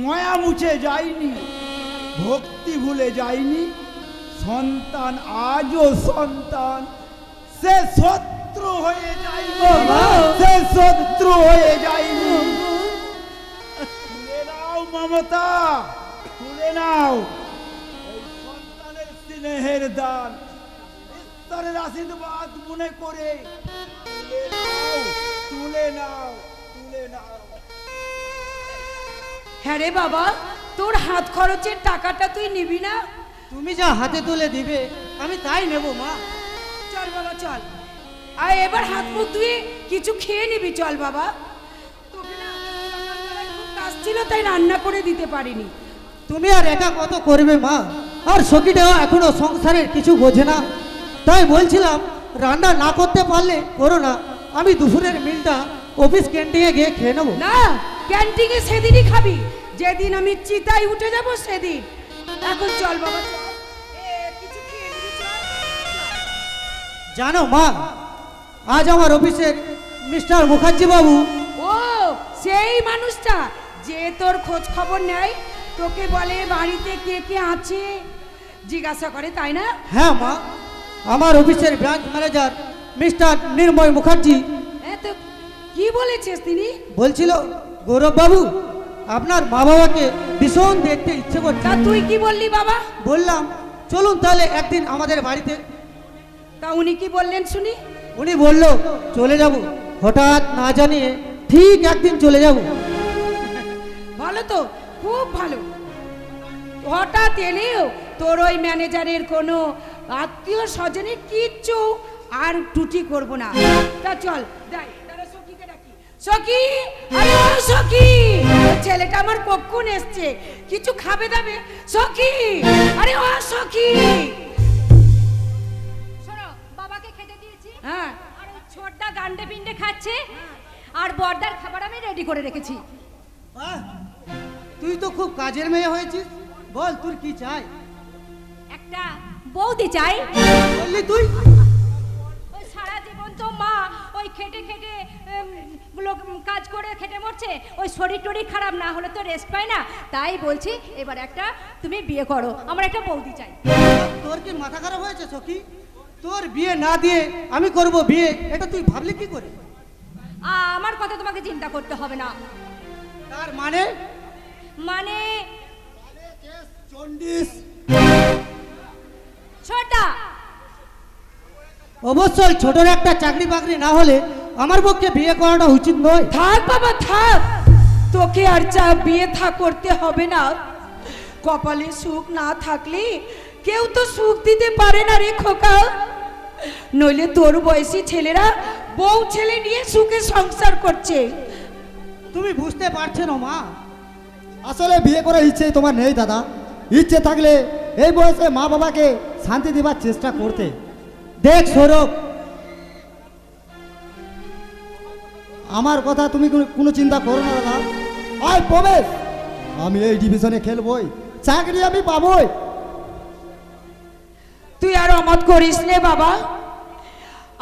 মায়া মুছে যায়নি, ভক্তি ভুলে যায়নি, সন্তান আজও সন্তান, সে শত্রু হয়ে যায়নি, সে শত্রু হয়ে যায়নি। তুলে নাও মমতা, তুলে নাও এই সন্তানের স্নেহের দান, ঈশ্বরের আশীর্বাদ মনে করে তুলে নাও, তুলে নাও, তুলে নাও।
হ্যাঁ রে বাবা, তোর হাত খরচের টাকাটা তুই নিবি না?
তুমি যা হাতে তুলে দিবে আমি তাই নেব মা।
চল বাবা চল, আর এবার হাত মুখ ধুয়ে কিছু খেয়ে নিবি, চল বাবা। তোকে না সকালবেলায় খুব কাজ ছিল তাই রান্না করে দিতে পারিনি।
তুমি আর একা কত করবে মা, আর সখীটাও এখনো সংসারের কিছু বোঝে না, তাই বলছিলাম রান্না না করতে পারলে করো না, আমি দুপুরের মিলটা অফিস ক্যান্টিনে গিয়ে খেয়ে নেবো।
না, ক্যান্টিনে সেদিনই খাবি যেদিন আমি চিতায় উঠে যাব সেদিন। এখন চল বাবা চল, কিছু খেয়ে নিবি, চল।
জানো মা, আজ আমার অফিসের মিস্টার মুখার্জি বাবু,
ও সেই মানুষটা যে তোর খোঁজ খবর নেয়, তোকে বলে বাড়িতে কে কে আছে জিজ্ঞাসা করে, তাই না?
হ্যাঁ মা, আমার অফিসের branch manager mister Nirmoy Mukherjee
তো কি বলেছিস তিনি?
বলছিল গৌরব বাবু আপনার মা বাবাকে ভীষণ দেখতে ইচ্ছে করছে।
তা তুই কি বললি বাবা?
বললাম চলুন তাহলে একদিন আমাদের বাড়িতে।
তা উনি কি বললেন শুনি?
উনি বলল চলে যাব, হঠাৎ না জানিয়ে ঠিক একদিন চলে যাব।
ভালো তো, খুব ভালো। হঠাৎ এলেও তোর ওই ম্যানেজারের কোনো আত্মীয় স্বজনের কিচ্ছু আর টুটি করব না। তা চল যাই, তারা সখীকে ডাকি। সখী, আরে ও সখী, ছেলেটা আমার কখন এসছে, কিছু খাবে দাবে? সখী, আরে ও সখী।
শোনো, বাবাকে খেতে দিয়েছি,
হ্যাঁ,
আর ওই ছোটটা গান্ডে পিন্ডে খাচ্ছে, আর বর্দার খাবার আমি রেডি করে রেখেছি।
বাহ, তুই তো খুব কাজের মেয়ে হয়েছিস, বল তোর কি চাই?
একটা বৌদি চাই।
বললি তুই?
ওই সারা জীবন তো মা ওই খেটে খেটে কাজ করে খেটে মরছে, ওই শরীর টরীর খারাপ না হলে তো রেস্ট পায় না, তাই বলছি এবার একটা তুমি বিয়ে করো, আমার একটা বৌদি চাই।
তোর কি মাথা খারাপ হয়েছে সখী? তোর বিয়ে না দিয়ে আমি করব বিয়ে, এটা তুই ভাবলি কি করে?
আমার কথা তোমাকে চিন্তা করতে হবে না।
তার মানে?
মানে
চন্ডিস
ছোটা,
অবশ্যই ছোটর একটা চাকরি বাকরি না হলে আমার পক্ষে বিয়ে করাটা উচিত নয়।
থাক বাবা থাক, তোকে আর বিয়ে করতে হবে না। কপালে সুখ না থাকলে কেউ তো সুখ দিতে পারে না রে খোকা। নইলে তোর বয়সী ছেলেরা বউ ছেলে নিয়ে সুখে সংসার করছে।
তুমি বুঝতে পারছো না মা,
আসলে বিয়ে করার ইচ্ছে তোমার নেই দাদা। ইচ্ছে থাকলে এই বয়সে মা বাবাকে শান্তি দেবার চেষ্টা করতে।
দেখ সৌরভ,
আমার কথা তুমি কোনো চিন্তা করো না দাদা। আয় প্রবেশ, আমি এই ডিভিশনে খেলবই, চাকরি আমি পাবই।
তুই আর অমত করিস নে বাবা,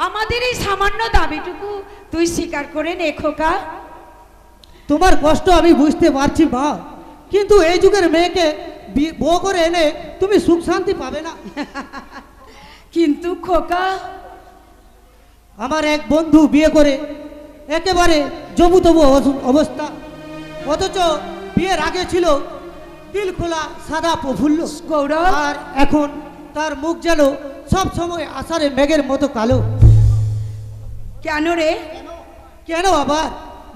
আমাদের এই সামান্য দাবিটুকু তুই স্বীকার করে নে খোকা।
তোমার কষ্ট আমি বুঝতে পারছি মা, কিন্তু এই যুগের মেয়েকে বউ করে এনে তুমি সুখ শান্তি পাবে না।
কিন্তু খোকা,
আমার এক বন্ধু বিয়ে করে একেবারে জবুতবু অবস্থা, অথচ বিয়ের আগে ছিল দিল খোলা সাদা প্রফুল্ল
গৌরব,
আর এখন তার মুখ যেন সব সময় আষাঢ়ে মেঘের মতো কালো।
কেন রে?
কেন আবার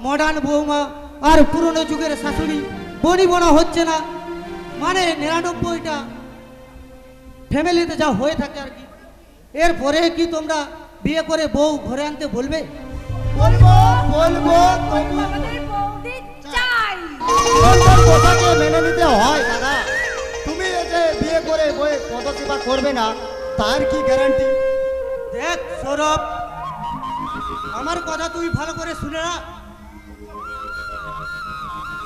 মডার্ন বৌমা আর পুরনো যুগের শাশুড়ি বনিবনা হচ্ছে না, মানে ৯৯টা ফ্যামিলিতে যা হয়ে থাকে আর কি। এরপরে কি তোমরা বিয়ে করে বউ ঘরে আনতে বলবে?
বলবো বলবো, তবু
আমাদের বৌদি চাই।
বন্ধুর কথাকে মেনে নিতে হয় দাদা। তুমি এই যে বিয়ে করে বউয়ের পদসেবা করবে না, তার কি গ্যারান্টি?
দেখ সৌরভ, আমার কথা তুই ভালো করে শুনে না।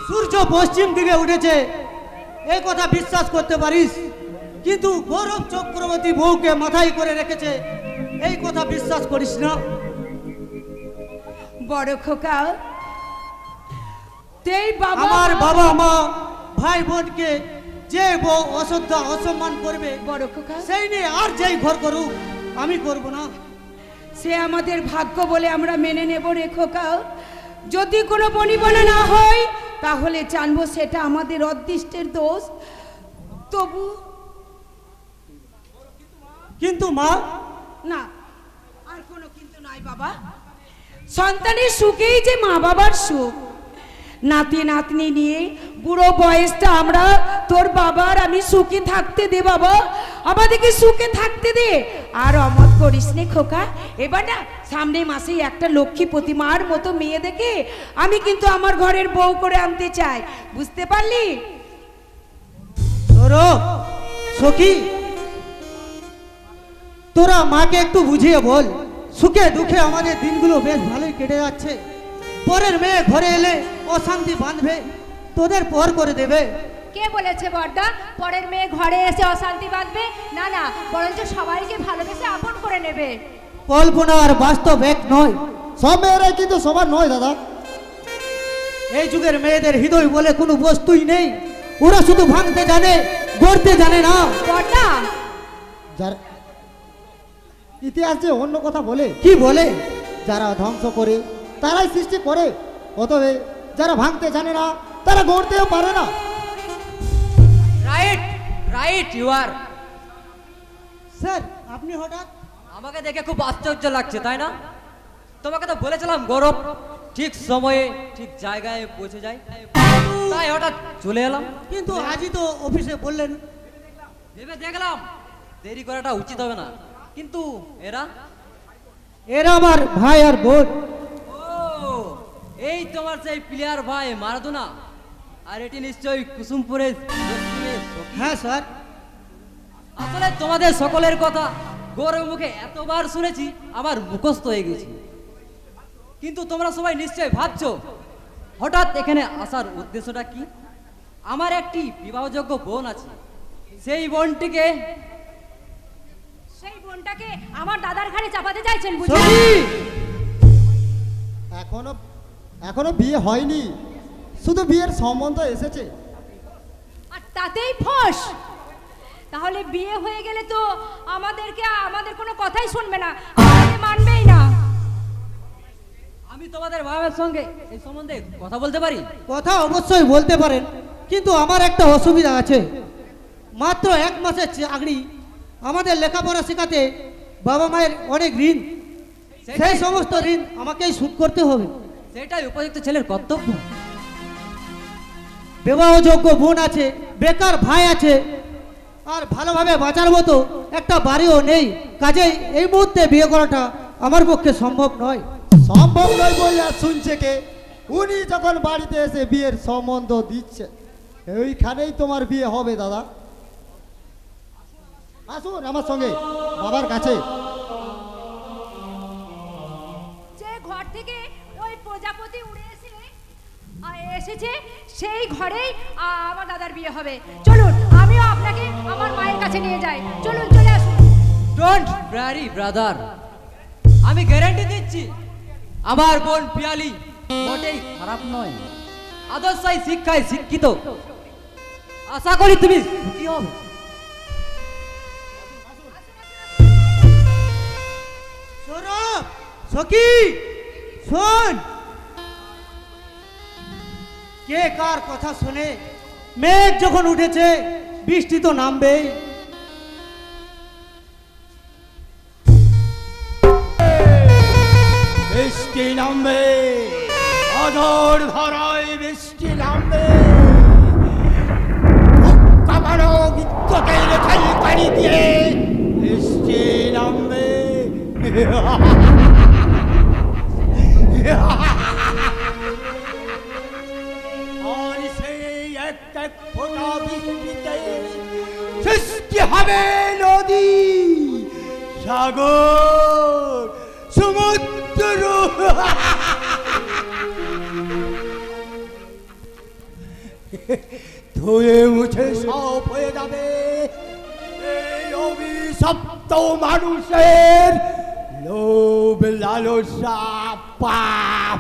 সূর্য পশ্চিম দিকে উঠেছে এই কথা বিশ্বাস করতে পারিস, কিন্তু গৌরব চক্রবর্তী বউকে মাথায় করে রেখেছে এই কথা বিশ্বাস করিস না।
বড় খোকা, তেই বাবা,
আমার বাবা মা ভাই বোনকে যে বউ অশ্রদ্ধা অসম্মান করবে
বড় খোকা,
সেই নিয়ে আর যেই ঘর করুক আমি করব না।
সে আমাদের ভাগ্য বলে আমরা মেনে নেব রে খোকা। যদি কোনো বনিবনা না হয় তাহলে জানবো সেটা আমাদের অদৃষ্টের দোষ। তবু
কিন্তু মা,
না, আর কোনো কিন্তু নাই বাবা। সন্তানের সুখেই যে মা বাবার সুখ। নাতি নাতনি নিয়ে বুড়ো বয়সটা আমরা তোর বাবার আমি সুখে থাকতে দে বাবা, আমাদেরকে সুখে থাকতে দে। আর অমত করিস নে খোকা। এবার না সামনে মাসেই একটা লক্ষ্মী প্রতিমার মতো মেয়ে দেখে আমি কিন্তু আমার ঘরের বউ করে আনতে চাই, বুঝতে পারলি?
সৌরভ, সখী, তোরা মাকে একটু বুঝিয়ে বল, সুখে দুঃখে আমাদের দিনগুলো বেশ ভালোই কেটে যাচ্ছে। পরের মেয়ে ঘরে এলে অশান্তি বাঁধবে, তোদের পর করে দেবে।
কে বলেছে বড়দা পরের মেয়ে ঘরে এসে অশান্তি বাঁধবে? না না, বরঞ্চ সবাইকে ভালোবেসে আপন করে নেবে।
কল্পনা আর বাস্তব এক নয়।
সব মেয়েরাই কিন্তু সবার নয় দাদা।
এই যুগের মেয়েদের হৃদয় বলে কোনো বস্তুই নেই, ওরা শুধু ভাঙতে জানে, গড়তে জানে না।
বড়দা,
যার ইতিহাস যে অন্য কথা বলে,
কি বলে?
যারা ধ্বংস করে তারাই সৃষ্টি করে, অতএব যারা ভাঙতে জানে না তারা গড়তেও পারে না।
Right right you are.
Sir, আপনি হঠাৎ?
আমাকে দেখে খুব আশ্চর্য লাগছে তাই না? তোমাকে তো বলেছিলাম গৌরব ঠিক সময়ে ঠিক জায়গায় পৌঁছে যায়, তাই হঠাৎ চলে এলাম।
কিন্তু আজই তো অফিসে বললেন।
ভেবে দেখলাম দেরি করাটা উচিত হবে না, কিন্তু এরা
এরা আমার ভাই আর বোন।
ও এই তোমার সেই প্লেয়ার ভাই মারাদোনা, আর এটি নিশ্চয়ই কুসুমপুরের দক্ষিণের সখী।
হ্যাঁ স্যার।
আসলে তোমাদের সকলের কথা গৌরব মুখে এতবার শুনেছি আমার মুখস্থ হয়ে গেছি, কিন্তু তোমরা সবাই নিশ্চয় ভাবছো হঠাৎ এখানে আসার উদ্দেশ্যটা কি। আমার একটি বিবাহযোগ্য বোন আছে, সেই বোনটিকে
সেই বোনটাকে আমার দাদার ঘাড়ে চাপাতে চাইছেন বুঝি?
সখী,
এখনো বিয়ে হয়নি, শুধু বিয়ের সম্বন্ধ এসেছে।
আর তাতেই ফস। তাহলে বিয়ে হয়ে গেলে তো আমাদের কোনো কথাই শুনবে না, আমাদের মানবেই না।
আমি তোমাদের ভাইয়ের সঙ্গে এই সম্বন্ধে কথা বলতে পারি?
কথা অবশ্যই বলতে পারেন, কিন্তু আমার একটা অসুবিধা আছে। মাত্র 1 মাসের চাকরি, আমাদের লেখাপড়া শেখাতে বাবা মায়ের অনেক ঋণ, সেই সমস্ত ঋণ আমাকেই শোধ করতে হবে।
সেটাই উপযুক্ত ছেলের কর্তব্য।
বিবাহযোগ্য বোন আছে, বেকার ভাই আছে, আর ভালোভাবে বাঁচার মতো একটা বাড়িও নেই। কাজেই এই মুহূর্তে বিয়ে করাটা আমার পক্ষে সম্ভব নয়।
সম্ভব নয় বলে আর শুনছে কে? উনি যখন বাড়িতে এসে বিয়ের সম্বন্ধ দিচ্ছে, ওইখানেই তোমার বিয়ে হবে দাদা। আসুন আমার সঙ্গে বাবার কাছে।
যে ঘরটা থেকে ওই প্রজাপতি উড়ে এসেছে, সেই ঘরেই আমার দাদার বিয়ে হবে। চলুন, আমিও আপনাকে আমার মায়ের কাছে নিয়ে যাই। চলুন, চলে আসুন।
ডোন্ট ওয়ারি ব্রাদার, আমি গ্যারান্টি দিচ্ছি আমার বোন পিয়ালি মোটেই খারাপ নয়, আদর্শাই শিক্ষায় শিক্ষিত। আশা করি তুমি সুখী হবে।
সৌরভ, সখী, শোন, কে কার কথা শুনে? মেঘ যখন উঠেছে বৃষ্টি তো নামবেই।
বৃষ্টি নামবে, অধর ধরায় বৃষ্টি নামবে। কামানো বিদ্যুতের ঝলকানি দিয়ে বৃষ্টি নামবে। আর সেই এক এক ফোঁটা বৃষ্টিতে সৃষ্টি হবে নদী, সাগর, সমুদ্র। ধুয়ে মুছে সব হয়ে যাবে এই অভিশপ্ত মানুষের লোভ, লালসা, পাপ।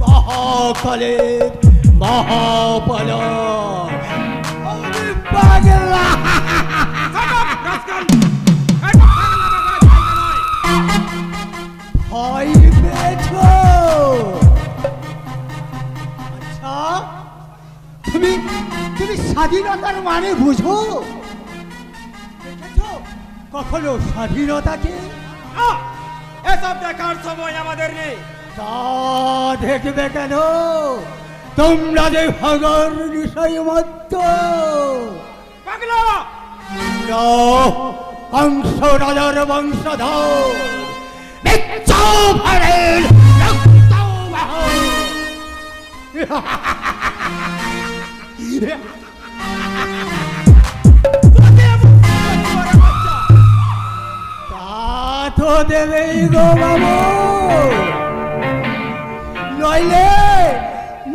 মহাকালের মহাপলয়, আমি পাগলা। ভয় পেয়েছো? আচ্ছা, তুমি স্বাধীনতার মানে বুঝো? দেখেছো কখনো স্বাধীনতাকে?
এসব দেখার সময় আমাদের নেই।
তা দেখবে কেন? তোমরা যে ভাগর বিষয় মত কংস রাজার বংশধর, তা তো দেবেই গো বাবু, নইলে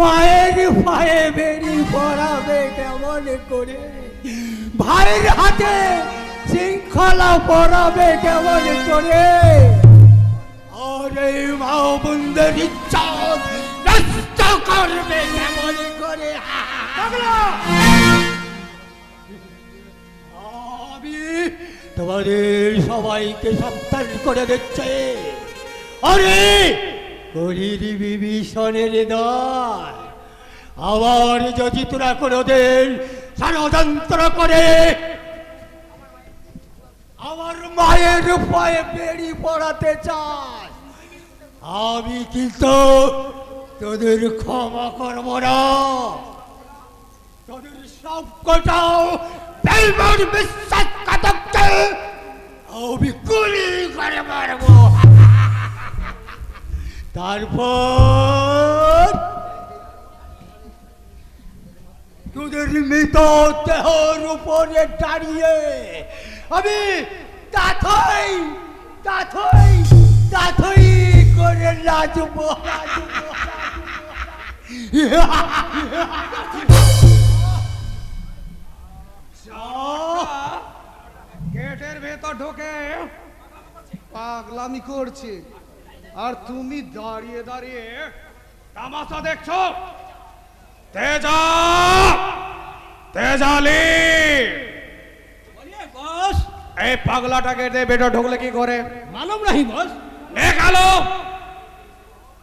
মায়ের পায়ে বেরি পড়াবে কেমন করে? ভাইয়ের হাতে শৃঙ্খলা পড়াবে কেমন করে? আর এই মা বোনদের ইজ্জত নষ্ট করবে কেমন করে? আমি তোমাদের সবাইকে সাবধান করে দিচ্ছে, আরে করির বিভীষণের হৃদয়, আবার যদি তোরা কোনোদিন ষড়যন্ত্র করে আমার মায়ের পায়ে বেড়ি পড়াতে চায়, আমি কিন্তু তোদের ক্ষমা করব না। তোদের সব কটাও বেইমান বিশ্বাসঘাতককে আমি গুলি করে মারব। তারপর তোদের মৃত দেহর উপরে দাঁড়িয়ে আমি তাথই করে নাচবো।
গেটের ভেতর ঢোকে পাগলামি করছে, আর তুমি দাঁড়িয়ে দাঁড়িয়ে তামাশা দেখছো। তেজালি
বস,
এই পাগলাটাকে ভেতর ঢুকলে কি করে?
मालूम नहीं बॉस।
निकालो,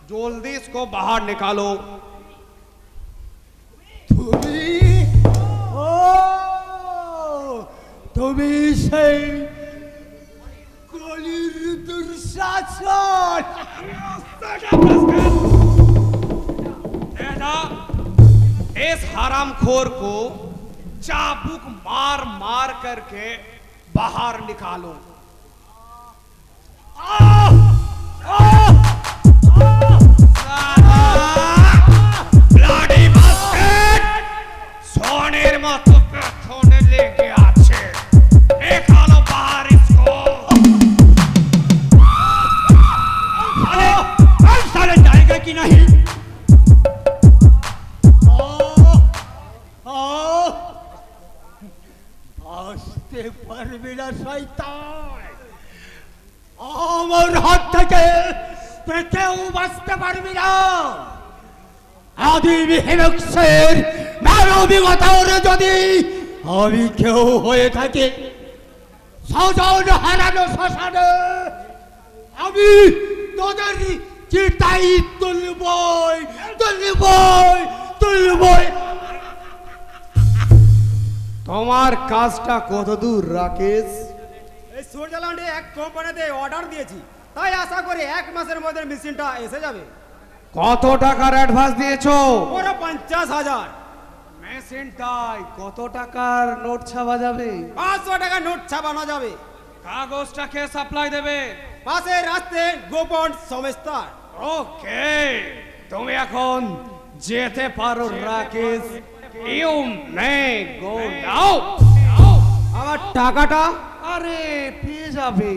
जल्दी इसको बाहर निकालो।
তুমি ও তুমি সেই কলির দুঃশাসন।
इस हरामखोर को चाबुक मार मार करके बाहर निकालो। ब्लडी बास्केट सोनेर मतो पेथने लेके आछे, निकालो बाहर इसको।
साले जाएगा कि नहीं? আসতে পারবি না শয়তান, আমার হাত থেকে পেটেও বাঁচতে পারবি না। আদিম হিরক্সের মানবিকতার যদি আমি কেউ হয়ে থাকি, স্বজন হারানো শ্মশানে আমি তোদের চিতাই তুলবই তুলবই তুলবই।
তোমার কাজটা কত দূর রাকেশ?
এই সুইজারল্যান্ডে এক কোম্পানিতে অর্ডার দিয়েছি, তাই আশা করি 1 মাসের মধ্যে মেশিনটা এসে যাবে।
কত টাকার অ্যাডভান্স দিয়েছো?
পুরো 50,000।
মেশিনটায় কত টাকার নোট ছাপা যাবে?
500 টাকা নোট ছাপানো যাবে।
কাগজটা কে সাপ্লাই দেবে?
পাশের রাস্তায় গোপন সংস্থা।
ওকে, তুমি এখন যেতে পারো রাকেশ। ইউ মে গো নাও।
আমার টাকাটা?
আরে পেয়ে যাবে,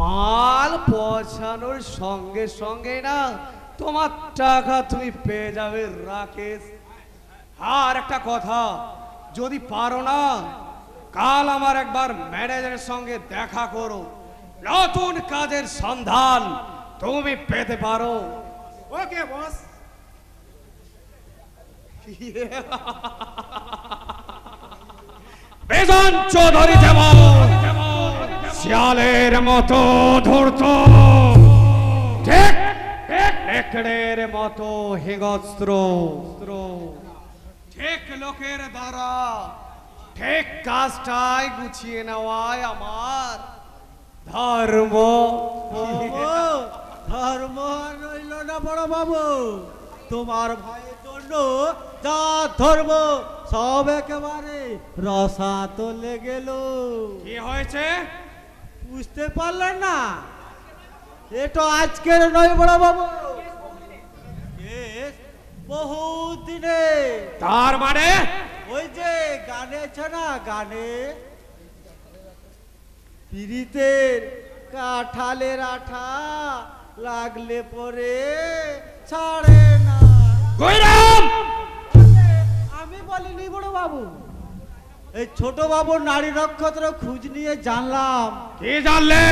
মাল পৌঁছানোর সঙ্গে সঙ্গে না তোমার টাকা তুমি পেয়ে যাবে রাকেশ। আর একটা কথা, যদি পারো না কাল আমার একবার ম্যানেজারের সঙ্গে দেখা করো, নতুন কাজের সন্ধান তুমি পেতে পারো।
ওকে বস।
বেজন চৌধুরী যেমন শিয়ালের মতো ধূর্ত, ঠিক নেকড়ের মতো হিংস্র, ঠিক লোকের দ্বারা ঠিক কাজটাই গুছিয়ে নেওয়াই আমার ধর্ম।
ধর্ম রইল না বড় বাবু, তোমার ভাইয়ের জন্য যা ধর্ম সব একেবারে রসাতলে গেল।
কি হয়েছে
বুঝতে পারলেন না? এটা আজকের নয় বড় বাবু, বহুত দিনে।
তার মানে
ওই যে গানে আছে না, গানে পিরিতের কাঁঠালের আঠা লাগলে পরে ছাড়ে না। আমি বলিনি বড় বাবু, এই ছোট বাবু নারী নক্ষত্র খুঁজ নিয়ে জানলাম।
কি জানলে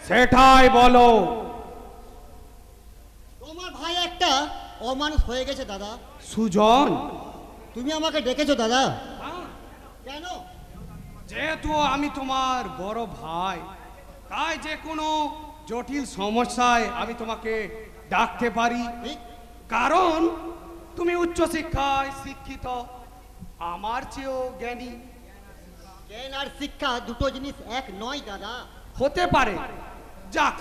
সেটাই বলো।
তোমার ভাই একটা অমানুষ হয়ে গেছে দাদা।
সুজন,
তুমি আমাকে ডেকেছো দাদা? কেন?
যেহেতু আমি তোমার বড় ভাই, তাই যে কোনো জটিল সমস্যায় আমি তোমাকে ডাকতে পারি, কারণ তুমি উচ্চ শিক্ষায় শিক্ষিত, আমার চেয়েও জ্ঞানী।
জ্ঞান আর শিক্ষা দুটো জিনিস এক নয় দাদা।
হতে পারে, যাক,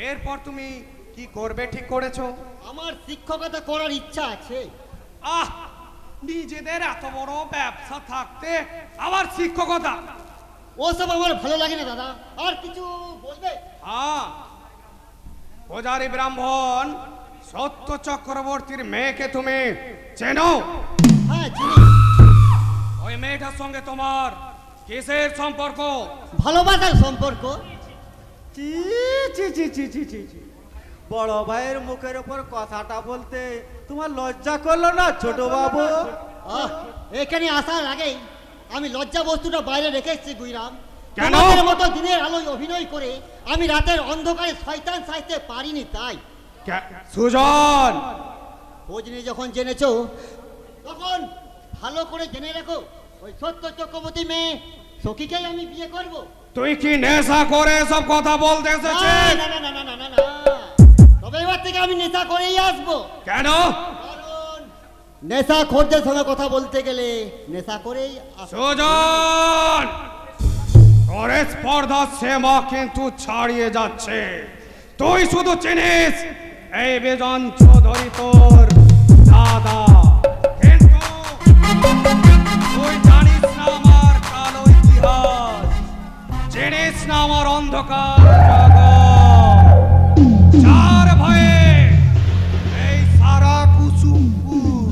এরপর তুমি কি করবে ঠিক করেছো?
আমার শিক্ষকতা করার ইচ্ছা আছে।
আহ, নিজেদের এত বড় ব্যবসা থাকতে আবার শিক্ষকতা?
ওসব আমার ভালো লাগে না দাদা। আর কিছু বলবে?
হ্যাঁ, পূজারী ব্রাহ্মণ সত্য চক্রবর্তীর মেয়েকে তুমি চেনো?
হ্যাঁ চিনি।
ওই মেয়েটার সঙ্গে তোমার কিসের সম্পর্ক?
ভালোবাসার সম্পর্ক।
চি চি চি চি চি চি চি। বড় ভাইয়ের মুখের উপর কথাটা বলতে তোমার লজ্জা করলো না ছোট বাবু?
এখানে আসার আগেই আমি লজ্জা বস্তুটা বাইরে রেখে এসেছি গুইরাম।
কেন?
তোমাদের মতো দিনের আলোয় অভিনয় করে আমি রাতের অন্ধকারে শয়তান সাজতে পারিনি, তাই।
সুজন,
খোঁজ নিয়ে যখন জেনেছো তখন ভালো করে জেনে রাখো, ওই সত্য চক্রবর্তী মেয়ে সখীকেই আমি বিয়ে করব।
তুই কি নেশা করে সব কথা বলতে এসেছিস?
না না না না না না না, তবে এবার থেকে আমি নেশা করেই আসবো।
কেন?
কারণ নেশা খোরদের সঙ্গে কথা বলতে গেলে নেশা করেই আসবো।
সুজন, জবরদস্ত সেমা কিন্তু ছাড়িয়ে যাচ্ছে। তুই শুধু চিনিস এই বেজন চৌধুরী তোর দাদা, কিন্তু তুই জানিস না আমার কালো ইতিহাস, চিনিস না আমার অন্ধকার জগৎ, যার ভয়ে এই সারা কুসুমপুর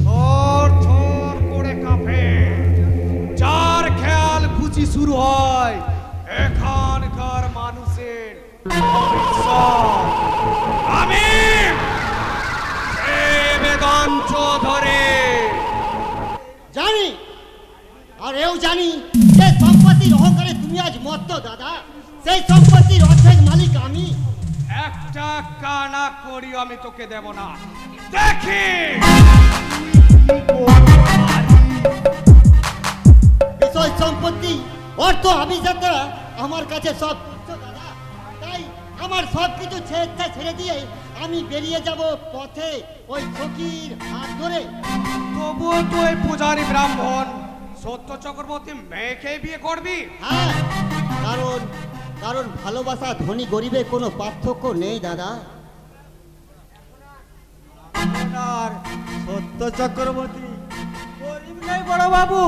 থর থর করে কাঁপে, যার খেয়াল খুঁজি শুরু হয় এখানকার মানুষের ভবিষ্যৎ। আমি বেদন চৌধুরী
জানি, আর এও জানি যে সম্পত্তির অহংকারে তুমি আজ মত্ত দাদা। সেই সম্পত্তির অর্ধেক মালিক আমি।
একটা কানা করি আমি তোকে দেব না, দেখি
বিষয় সম্পত্তি অর্থ আভিজাতরা আমার কাছে সব তুচ্ছ দাদা। তাই আমার সব কিছু ছেড়ে দিয়ে আমি বেরিয়ে যাব পথে ওই ফকির হাত ধরে।
তবুও তুই পূজারী ব্রাহ্মণ সত্য চক্রবর্তী মেয়েকে বিয়ে করবি?
হ্যাঁ, কারণ কারণ ভালোবাসা ধনী গরিবে কোনো পার্থক্য নেই দাদা।
আপনার সত্য চক্রবর্তী গরিব নেই বড় বাবু,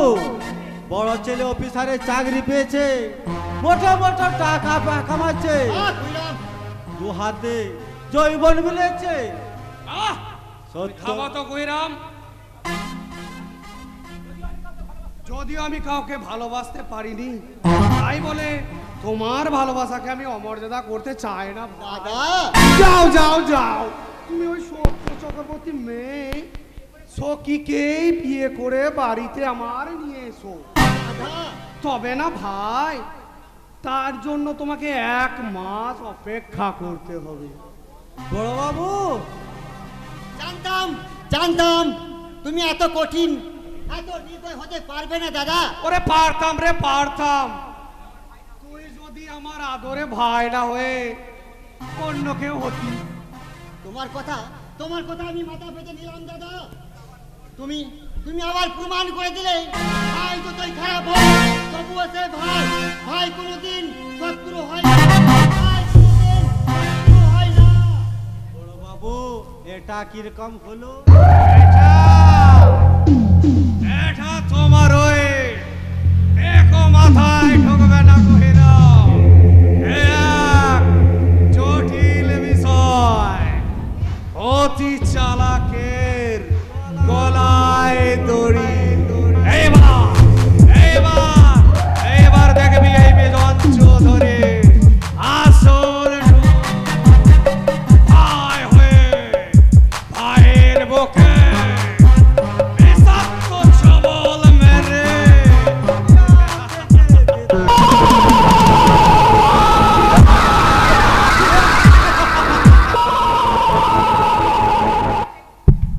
বড় ছেলে অফিসারের চাকরি পেয়েছে, মোটা মোটা টাকা কামাচ্ছে, দু হাতে জৈবন মিলেছে।
থামো তো গুইরাম, যদিও আমি কাউকে ভালোবাসতে পারিনি তাই বলে তোমার ভালোবাসাকে আমি অমর্যাদা করতে চাই না
দাদা।
যাও যাও যাও, তুমি ওই সত্য চক্রবর্তী মেয়ে সখীকেই বিয়ে করে বাড়িতে আমার নিয়ে এসো। তবে না ভাই, তার জন্য তোমাকে 1 মাস অপেক্ষা করতে হবে।
বড় বাবু,
জানতাম জানতাম তুমি এত কঠিন এত নির্দয় হতে পারবে না দাদা।
ওরে পারতাম রে পারতাম, তুই যদি আমার আদরে ভাই না হয়ে অন্য কেউ হতি।
তোমার কথা আমি মাথা পেতে নিলাম দাদা। তুমি তুমি আবার প্রমাণ করে দিলে ভাই যতই খারাপ হয় তবুও সে ভাই কোনোদিন শত্রু হয় না, ভাই কোনোদিন শত্রু হয় না।
বড় বাবু, এটা কিরকম হলো?
এটা